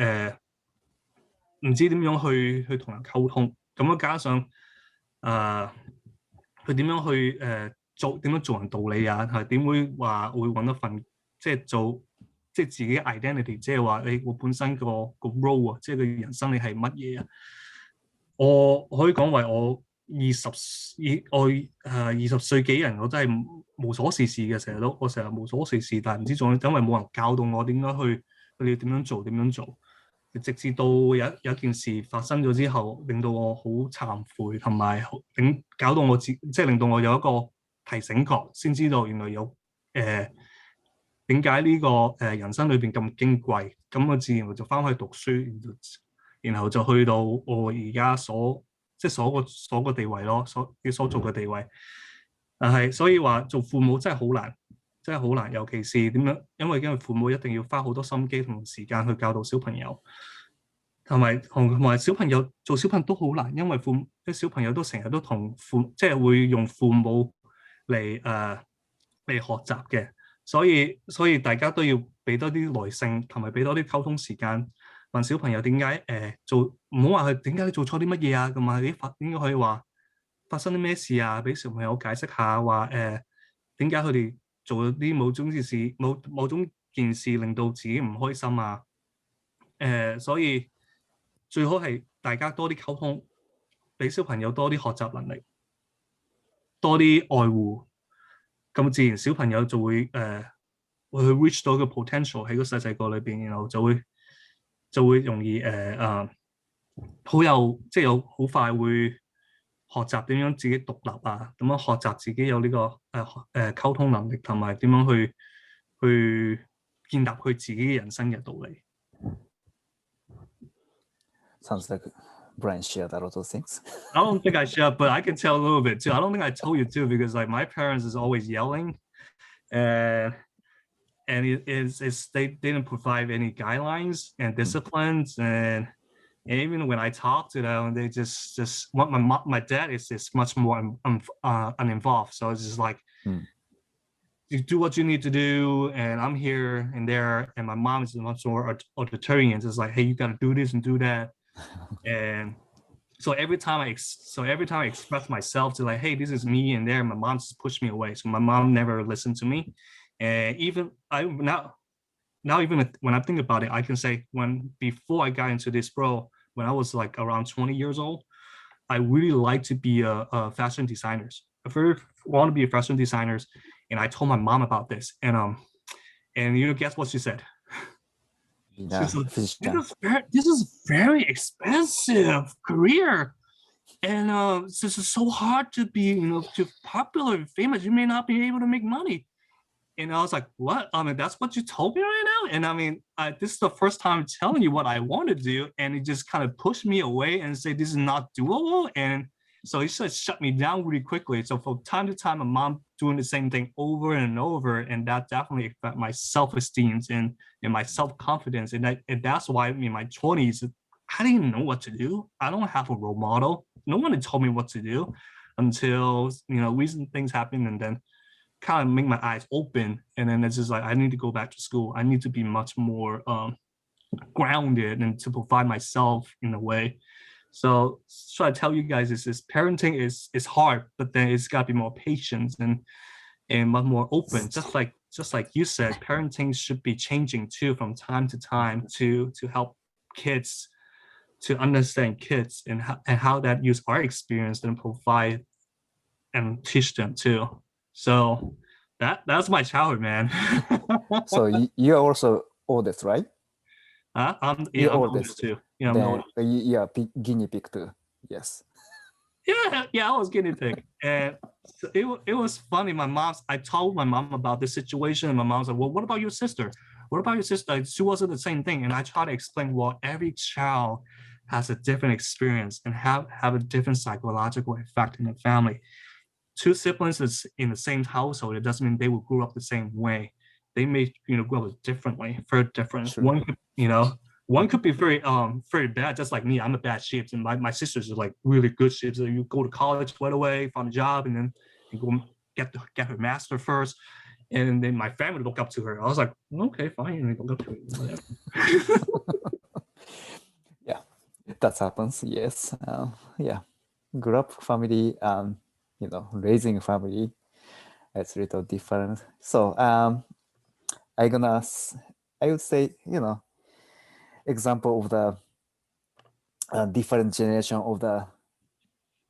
唔知點樣去同人溝通。咁樣加上佢點樣去點樣做人道理啊？係點會揾一份即係自己 identity， 即係話我本身個 role 啊，即係個人生你係乜嘢啊？我可以講為我20歲幾人，我真係無所事事嘅，我成日無所事事，但係唔知做，因為冇人教導我點解你要點樣做。直至到有一件事發生咗之後，令到我好慚愧，同埋搞到即係令到我有一個提醒覺，先知道原來有點解呢個人生裏邊咁矜貴，咁我自然就翻去讀書，然後就去到我而家所個地位咯，所做嘅地位。但係所以話做父母真係好難，真係好難，尤其是點樣，因為父母一定要花好多心機同時間去教導小朋友。同埋小朋友做小朋友都好難，因為啲小朋友都成日都同即係會用父母嚟學習嘅，所以大家都要俾多啲耐性，同埋俾多啲溝通時間，問小朋友點解唔好話佢點解你做錯啲乜嘢啊，咁啊應該可以話發生啲咩事啊，俾小朋友解釋下話點解佢哋做咗啲某種件事令到自己唔開心啊，所以最好係大家多啲溝通，俾小朋友多啲學習能力，多啲愛護，咁自然小朋友就會會去 reach 到個 potential 喺個細個裏邊，然後就會容易有好快會學習點樣自己獨立啊，點樣學習自己有呢個溝通能力，同埋點樣去建立佢自己嘅人生嘅道理。Sounds like Brian shared a lot of things. I don't think I should, but I can tell a little bit too. I don't think I told you too, because like my parents is always yelling, and they didn't provide any guidelines and disciplines, and even when I talk to them, they just my dad is just much more uninvolved. So it's just like you do what you need to do, and I'm here and there, and my mom is much more authoritarian. It's like, hey, you got to do this and do that. And so every time I express myself to like, hey, this is me, and there, my mom just pushed me away. So my mom never listened to me. And even even when I think about it, I can say before I got into this role, when I was like around 20 years old, I really like to be a fashion designer. I very want to be a fashion designer, and I told my mom about this, and guess what she said? Yeah, this is very expensive career, and this is so hard to be too popular and famous. You may not be able to make money. And I was like, what? I mean, that's what you told me right now? And I mean, this is the first time I'm telling you what I want to do, and it just kind of pushed me away and say this is not doable. And so it just shut me down really quickly. So from time to time, my mom doing the same thing over and over, and that definitely affected my self-esteem and my self-confidence. And that's why in my 20s, I didn't know what to do. I don't have a role model. No one had told me what to do until recent things happened, and then kind of make my eyes open. And then it's just like, I need to go back to school. I need to be much more grounded and to provide myself in a way. So I tell you guys, is parenting is hard, but then it's got to be more patient and much more open. Just like you said, parenting should be changing too from time to time to help kids to understand kids and how that use our experience and provide and teach them too. So that's my childhood, man. So you're also oldest, right? I'm oldest too. Yeah, then you're guinea pig too. Yes. Yeah, I was guinea pig, and so it was funny. I told my mom about this situation, and my mom said, "Well, what about your sister? What about your sister? She wasn't the same thing." And I try to explain, well, every child has a different experience and have a different psychological effect in the family. Two siblings is in the same household, it doesn't mean they will grow up the same way. They may grow up differently, very different. Sure. One could be very bad, just like me. I'm a bad sheep, and my sisters are like really good sheep. So you go to college right away, find a job, and then you go get her master first, and then my family look up to her. I was like, okay, fine, and look up to her. Yeah, that happens. Yes, yeah, grew up family. Raising a family, it's a little different. So I would say, example of the different generation of the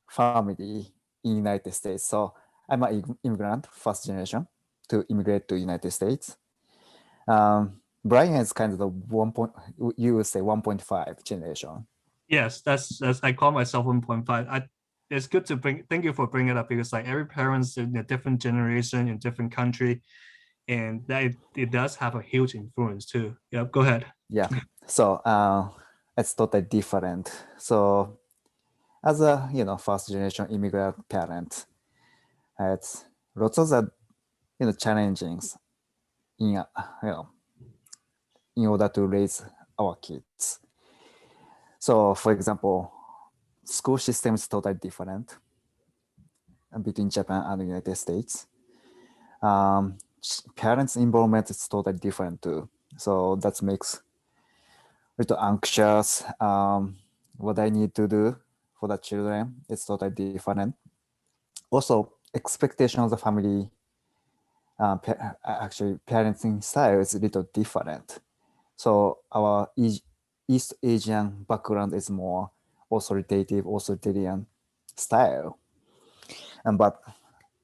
family in United States. So I'm an immigrant, first generation to immigrate to United States. Brian is kind of the you would say 1.5 generation. Yes, that's I call myself 1.5. It's good to thank you for bringing it up, because like every parent's in a different generation in different country, and that it does have a huge influence too. Yeah, go ahead. Yeah. So it's totally different. So as a first generation immigrant parent, it's lots of the challenging in in order to raise our kids. So for example, school system is totally different between Japan and the United States. Parents' involvement is totally different too. So that makes little anxious. What I need to do for the children is totally different. Also, expectation of the family, actually parenting style is a little different. So our East Asian background is more authoritarian style, but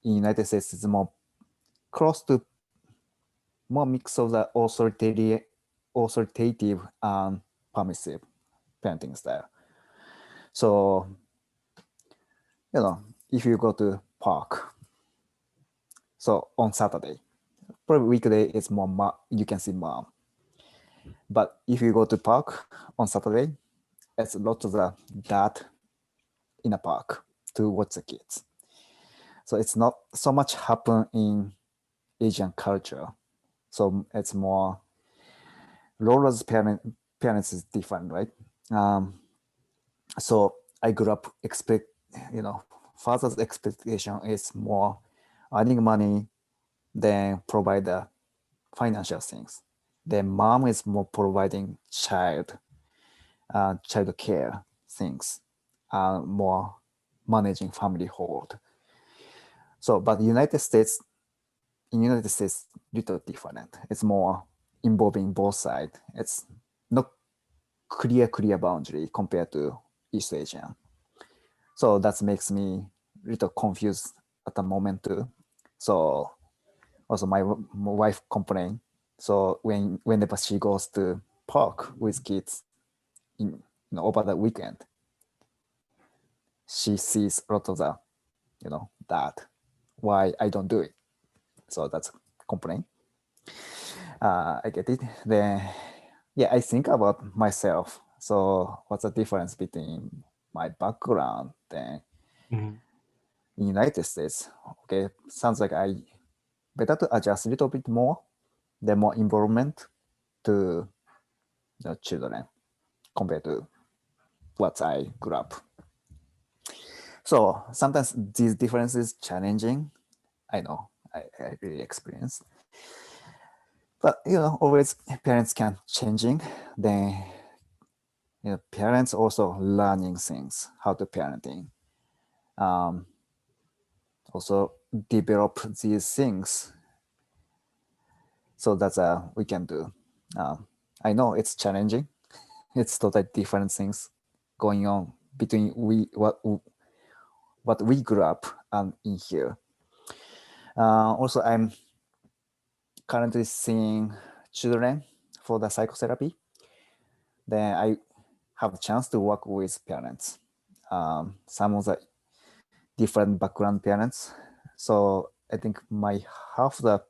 in United States it's more close to more mix of the authoritative and permissive parenting style. So if you go to park, so on Saturday, probably weekday it's more you can see mom. But if you go to park on Saturday, it's a lot of the dad in a park to watch the kids. So it's not so much happen in Asian culture. So it's more Laura's parents is different, right? So I grew up father's expectation is more earning money than provide the financial things. Then mom is more providing child care things, more managing family hold. So, but in United States, little different. It's more involving both sides. It's not clear boundary compared to East Asian. So that makes me little confused at the moment too. So also my wife complained. So whenever she goes to park with kids over the weekend, she sees a lot of the that why I don't do it. So that's complaint. I get it. Then yeah, I think about myself. So what's the difference between my background and in United States? Okay, sounds like I better to adjust a little bit more, then more involvement to the children compared to what I grew up. So sometimes these differences challenging. I know I really experienced. But always parents can changing. Then parents also learning things, how to parenting. Also develop these things. So that's we can do. I know it's challenging. It's totally different things going on between what we grew up and in here. Also, I'm currently seeing children for the psychotherapy. Then I have a chance to work with parents. Some of the different background parents. So I think my half the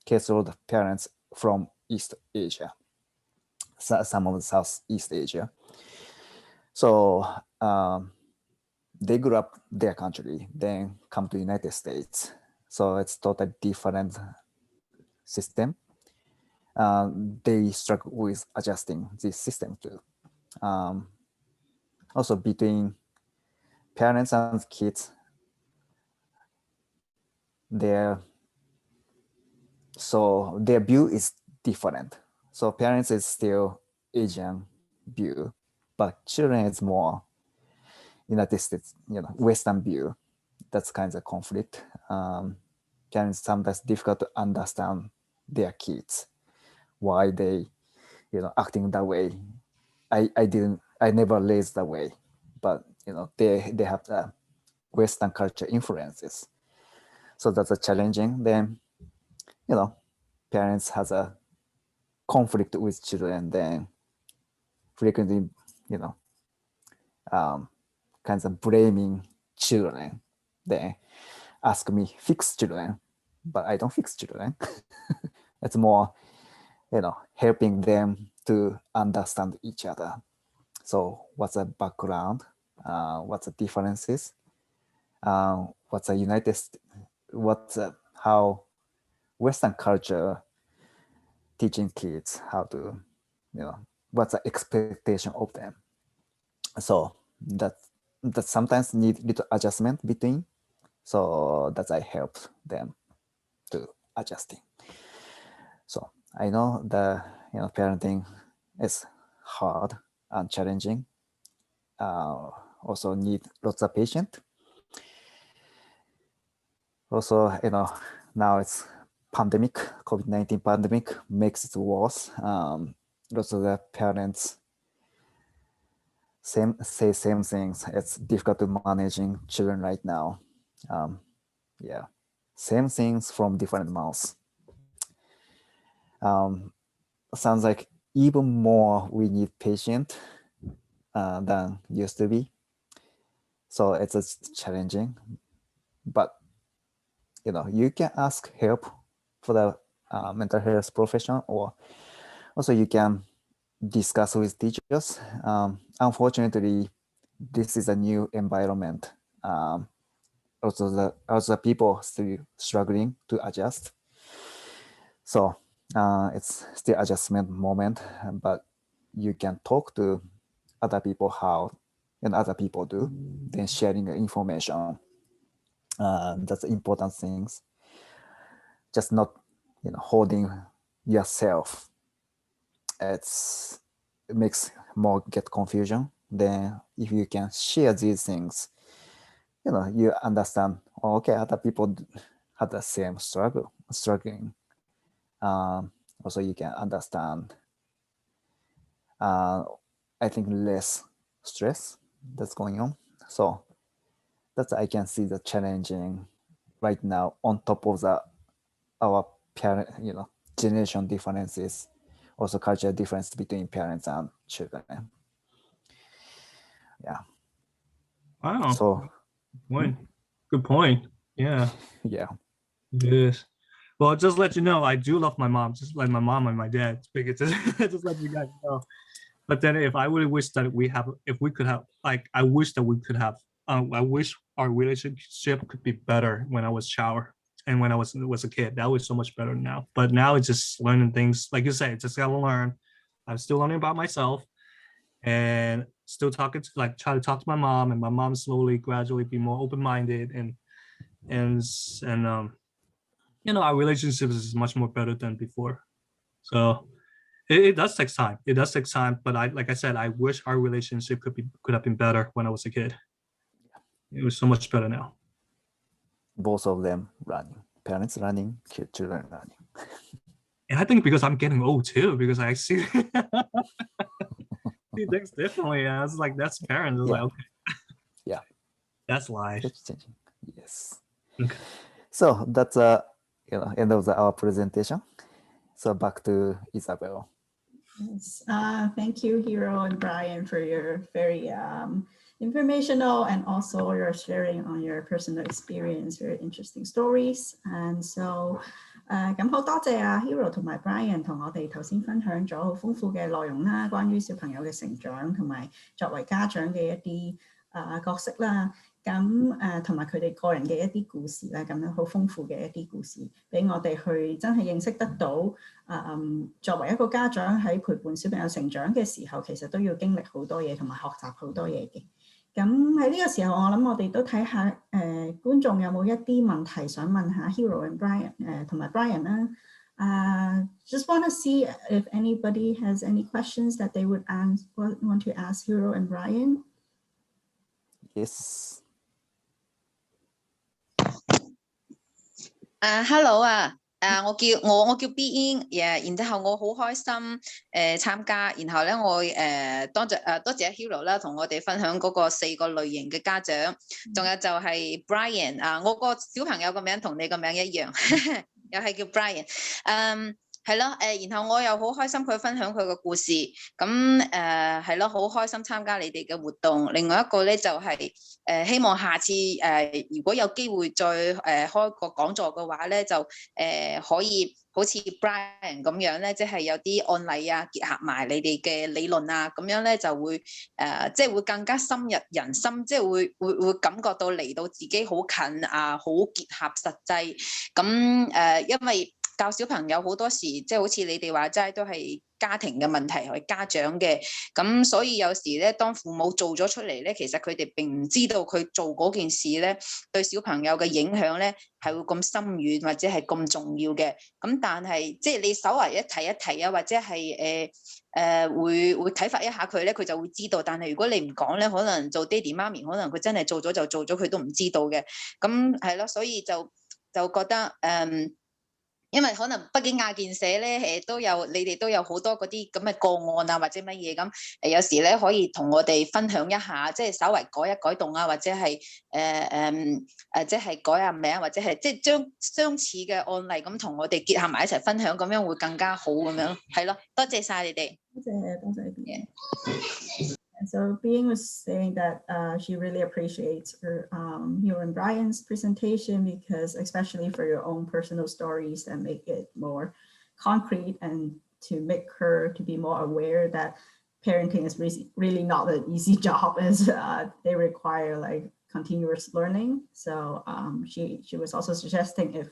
caseload parents from East Asia, some of the Southeast Asia. So they grew up their country, then come to United States. So it's totally different system. They struggle with adjusting this system too. Also between parents and kids, their view is different. So parents is still Asian view, but children is more United States, Western view. That's kind of conflict. Parents sometimes difficult to understand their kids, why they, acting that way. I never raised that way, but they have the Western culture influences. So that's a challenging. Then, parents has a conflict with children, then frequently, kinds of blaming children. Then ask me fix children. but I don't fix children. It's more, helping them to understand each other. So what's the background? What's the differences? What's how Western culture teaching kids how to, what's the expectation of them? So that sometimes need little adjustment between. So that I help them to adjusting. So I know the parenting is hard and challenging. Also need lots of patience. Also, now it's pandemic, COVID-19 pandemic makes it worse. Lots of the parents say same things. It's difficult to managing children right now. Yeah, same things from different mouths. Sounds like even more we need patient than used to be. So it's challenging, but you can ask help for the mental health professional, or also you can discuss with teachers. Unfortunately, this is a new environment. Also the people still struggling to adjust. So it's still adjustment moment, but you can talk to other people how and other people do, then sharing the information. That's important things. Just not holding yourself. It makes more get confusion. Then if you can share these things, you understand, okay, other people have the same struggling. Also you can understand, I think, less stress that's going on. So that's, I can see the challenging right now on top of our parent, generation differences, also cultural difference between parents and children. Yeah. Wow. So Good point. Yeah. yeah. Yes. Well, just let you know, I do love my mom, just like my mom and my dad. Because just let you guys know. But then, if I really wish that we could have, like, I wish that we could have. I wish our relationship could be better when I was a child and when I was a kid. That was so much better now. But now it's just learning things, like you say, just gotta learn. I'm still learning about myself, and still try to talk to my mom, and my mom slowly, gradually be more open-minded, and our relationship is much more better than before. So it does take time. It does take time, but like I said, I wish our relationship could have been better when I was a kid. It was so much better now. Both of them running, parents running, children running. And I think because I'm getting old too, because I see things differently. I was like, that's parents. I was like, okay. Yeah. That's life. It's changing. Yes. Okay. So that's end of our presentation. So back to Isabel. Yes. Thank you, Hiro and Brian, for your very informational and also your sharing on your personal experience, very interesting stories. And so 咁好多謝啊 Hiro 同埋 Brian 同我哋頭先分享咗好豐富嘅內容啦，關於小朋友嘅成長同埋作為家長嘅一啲角色啦。咁同埋佢哋個人嘅一啲故事啦，咁樣好豐富嘅一啲故事，俾我哋去真係認識得到。作為一個家長喺陪伴小朋友成長嘅時候，其實都要經歷好多嘢同埋學習好多嘢嘅。咁喺呢個時候，我諗我哋都睇下觀眾有冇一啲問題想問下 Hiro and Brian 同埋 Brian 啦。Just want to see if anybody has any questions that they would want to ask Hiro and Brian. Yes. Hello 我叫 Being， 然之後我好開心參加，然後咧我多謝 Hiro 啦，同我哋分享嗰個4個類型嘅家長，仲有就係 Brian 我個小朋友個名同你個名一樣，又係叫 Brian。係咯，然後我又好開心佢分享佢個故事，咁係咯，好開心參加你哋嘅活動。另外一個咧就係希望下次如果有機會再開個講座嘅話咧，就可以好似 Brian 咁樣咧，即係有啲案例啊，結合埋你哋嘅理論啊，咁樣咧就會即係會更加深入人心，即係會感覺到嚟到自己好近啊，好結合實際。咁因為教小朋友好多時，即係好似你哋話齋，都係家庭嘅問題，係家長嘅。咁所以有時咧，當父母做咗出嚟咧，其實佢哋並唔知道佢做嗰件事咧，對小朋友嘅影響咧係會咁深遠或者係咁重要嘅。咁但係即係你稍為一提啊，或者係會啟發一下佢咧，佢就會知道。但係如果你唔講咧，可能做爹哋媽咪，可能佢真係做咗就做咗，佢都唔知道嘅。咁係咯，所以就覺得因為可能北京亞健社咧，你哋都有好多嗰啲咁嘅個案啊，或者乜嘢咁，有時咧可以同我哋分享一下，即係稍微改一改動啊，或者係即係改下名，或者係即係將相似嘅案例咁同我哋結合埋一齊分享，咁樣會更加好咁樣，係咯，多謝晒你哋。多謝 Being. So Being was saying that she really appreciates Hiro and Brian's presentation because especially for your own personal stories that make it more concrete and to make her to be more aware that parenting is really not an easy job as they require like continuous learning. So she was also suggesting if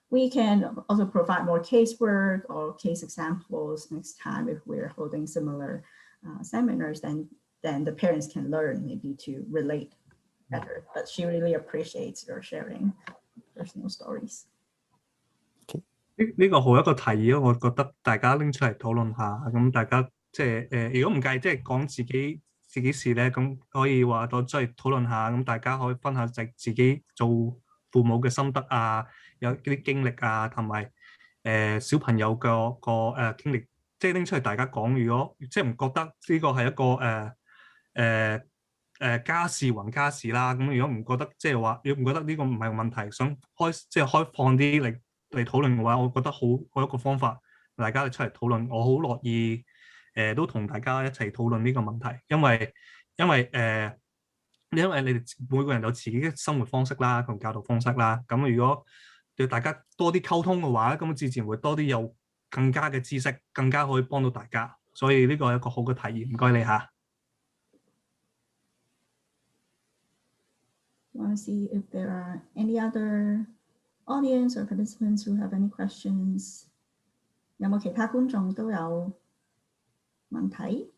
we can also provide more casework or case examples next time if we're holding similar seminars, then the parents can learn maybe to relate better. But she really appreciates your sharing personal stories. 呢個好一個提議，我覺得大家拎出嚟討論下，咁大家即係如果唔介意，即係講自己事咧，咁可以話到即係討論下，咁大家可以分享自己做父母嘅心得啊，有啲經歷啊，同埋小朋友個經歷，即係拎出嚟大家講。如果即係唔覺得呢個係一個家事還家事啦，咁如果唔覺得即係話，如果唔覺得呢個唔係問題，想開放啲嚟討論嘅話，我覺得好一個方法，大家出嚟討論，我好樂意都同大家一齊討論呢個問題，因為你哋每個人有自己嘅生活方式啦，同教導方式啦，咁如果對大家多啲溝通嘅話，咁自然會多啲有更加嘅知識，更加可以幫到大家，所以呢個係一個好嘅提議，唔該你嚇。Want to see if there are any other audience or participants who have any questions? 有冇其他觀眾都有問題？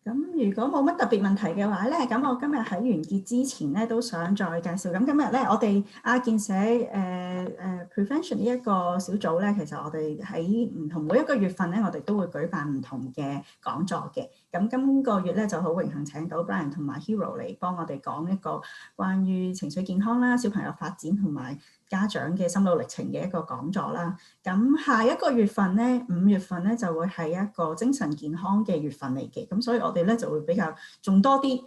咁如果冇乜特別問題嘅話咧，咁我今日喺完結之前咧，都想再介紹。咁今日咧，我哋亞健社prevention 呢一個小組咧，其實我哋喺唔同每一個月份咧，我哋都會舉辦唔同嘅講座嘅。咁今個月咧就好榮幸請到 Brian 同埋 Hiro 嚟幫我哋講一個關於情緒健康啦、小朋友發展同埋家長嘅心路歷程嘅一個講座啦。咁下一個月份咧，5月份咧就會係一個精神健康嘅月份嚟嘅。咁所以我哋咧就會比較仲多啲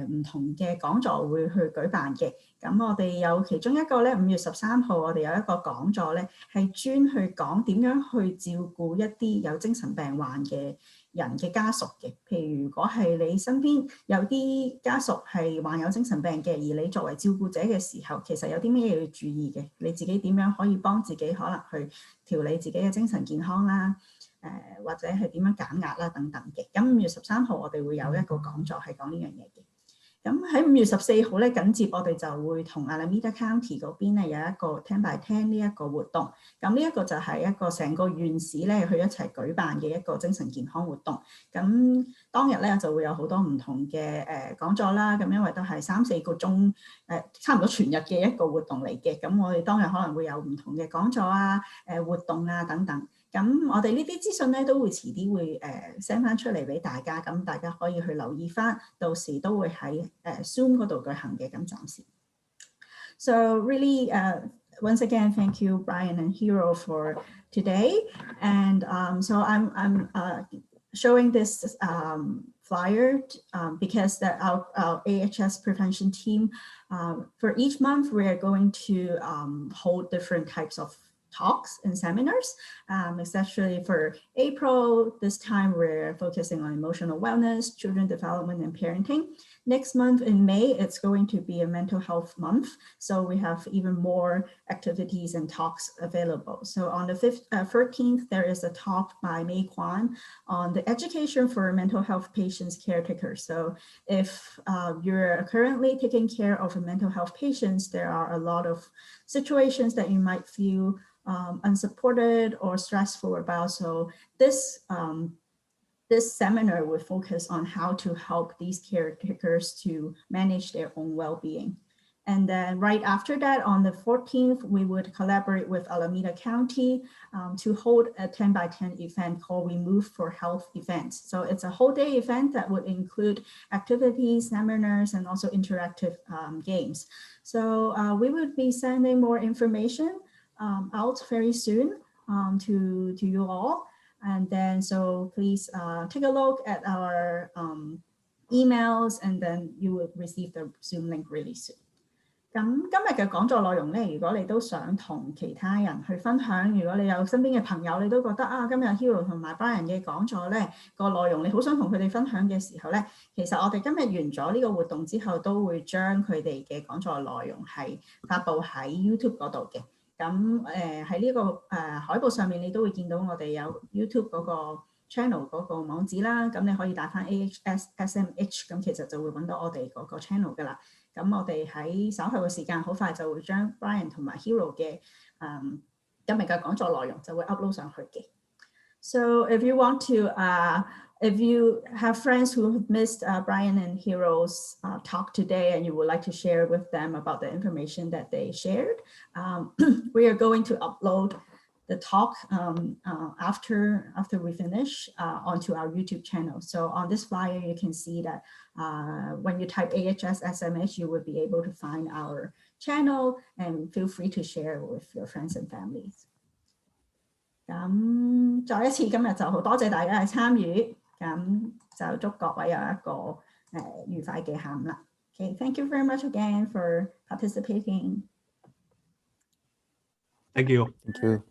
唔同嘅講座會去舉辦嘅。咁我哋有其中一個咧，5月13號我哋有一個講座咧，係專去講點樣去照顧一啲有精神病患嘅人嘅家屬嘅。譬如如果係你身邊有啲家屬係患有精神病嘅，而你作為照顧者嘅時候，其實有啲咩嘢要注意嘅？你自己點樣可以幫自己可能去調理自己嘅精神健康啦？或者係點樣減壓啦等等嘅。咁5月13號我哋會有一個講座係講呢樣嘢嘅。咁喺5月14號咧，緊接我哋就會同 Alameda County 嗰邊咧有一個10 by 10呢一個活動。咁呢一個就係一個成個縣市咧去一齊舉辦嘅一個精神健康活動。咁當日咧就會有好多唔同嘅講座啦。咁因為都係3-4個鐘差唔多全日嘅一個活動嚟嘅。咁我哋當日可能會有唔同嘅講座啊、活動啊等等。咁我哋呢啲資訊咧都會遲啲會send 翻出嚟俾大家，咁大家可以去留意翻，到時都會喺Zoom 嗰度舉行嘅。咁暫時。So really, once again, thank you, Brian and Hiro, for today. And so I'm showing this flyer because our AHS prevention team, for each month, we are going to hold different types of talks and seminars, especially for April. This time we're focusing on emotional wellness, children development and parenting. Next month in May, it's going to be a mental health month. So we have even more activities and talks available. So on the 13th, there is a talk by Mei Kwan on the education for mental health patients caretakers. So if you're currently taking care of a mental health patients, there are a lot of situations that you might feel unsupported or stressful about. So this seminar will focus on how to help these caretakers to manage their own well-being. And then right after that, on the 14th, we would collaborate with Alameda County to hold a 10x10 event called We Move for Health events. So it's a whole day event that would include activities, seminars, and also interactive games. So we would be sending more information out very soon to you all. And then so please take a look at our emails and then you will receive the Zoom link really soon. 咁今日嘅講座內容咧，如果你都想同其他人去分享，如果你有身邊嘅朋友，你都覺得啊，今日 Hiro 同埋 Brian 嘅講座咧個內容，你好想同佢哋分享嘅時候咧，其實我哋今日完咗呢個活動之後，都會將佢哋嘅講座內容係發布喺 YouTube 嗰度嘅。咁喺呢個海報上面，你都會見到我哋有 YouTube 嗰個 channel 嗰個網址啦。咁你可以打返 AHS SMH， 咁其實就會揾到我哋嗰個 channel 㗎啦。咁我哋喺稍後嘅時間，好快就會將 Brian 同埋 Hiro 嘅今日嘅講座內容就會 upload 上去嘅。So if you want to, if you have friends who have missed Brian and Hiro's talk today and you would like to share with them about the information that they shared, we are going to upload the talk after we finish onto our YouTube channel. So on this flyer, you can see that when you type AHS SMH, you will be able to find our channel and feel free to share with your friends and families. 咁再一次今日就好多謝大家嘅參與，咁就祝各位有一個愉快嘅下午啦。Okay, thank you very much again for participating. Thank you. Thank you.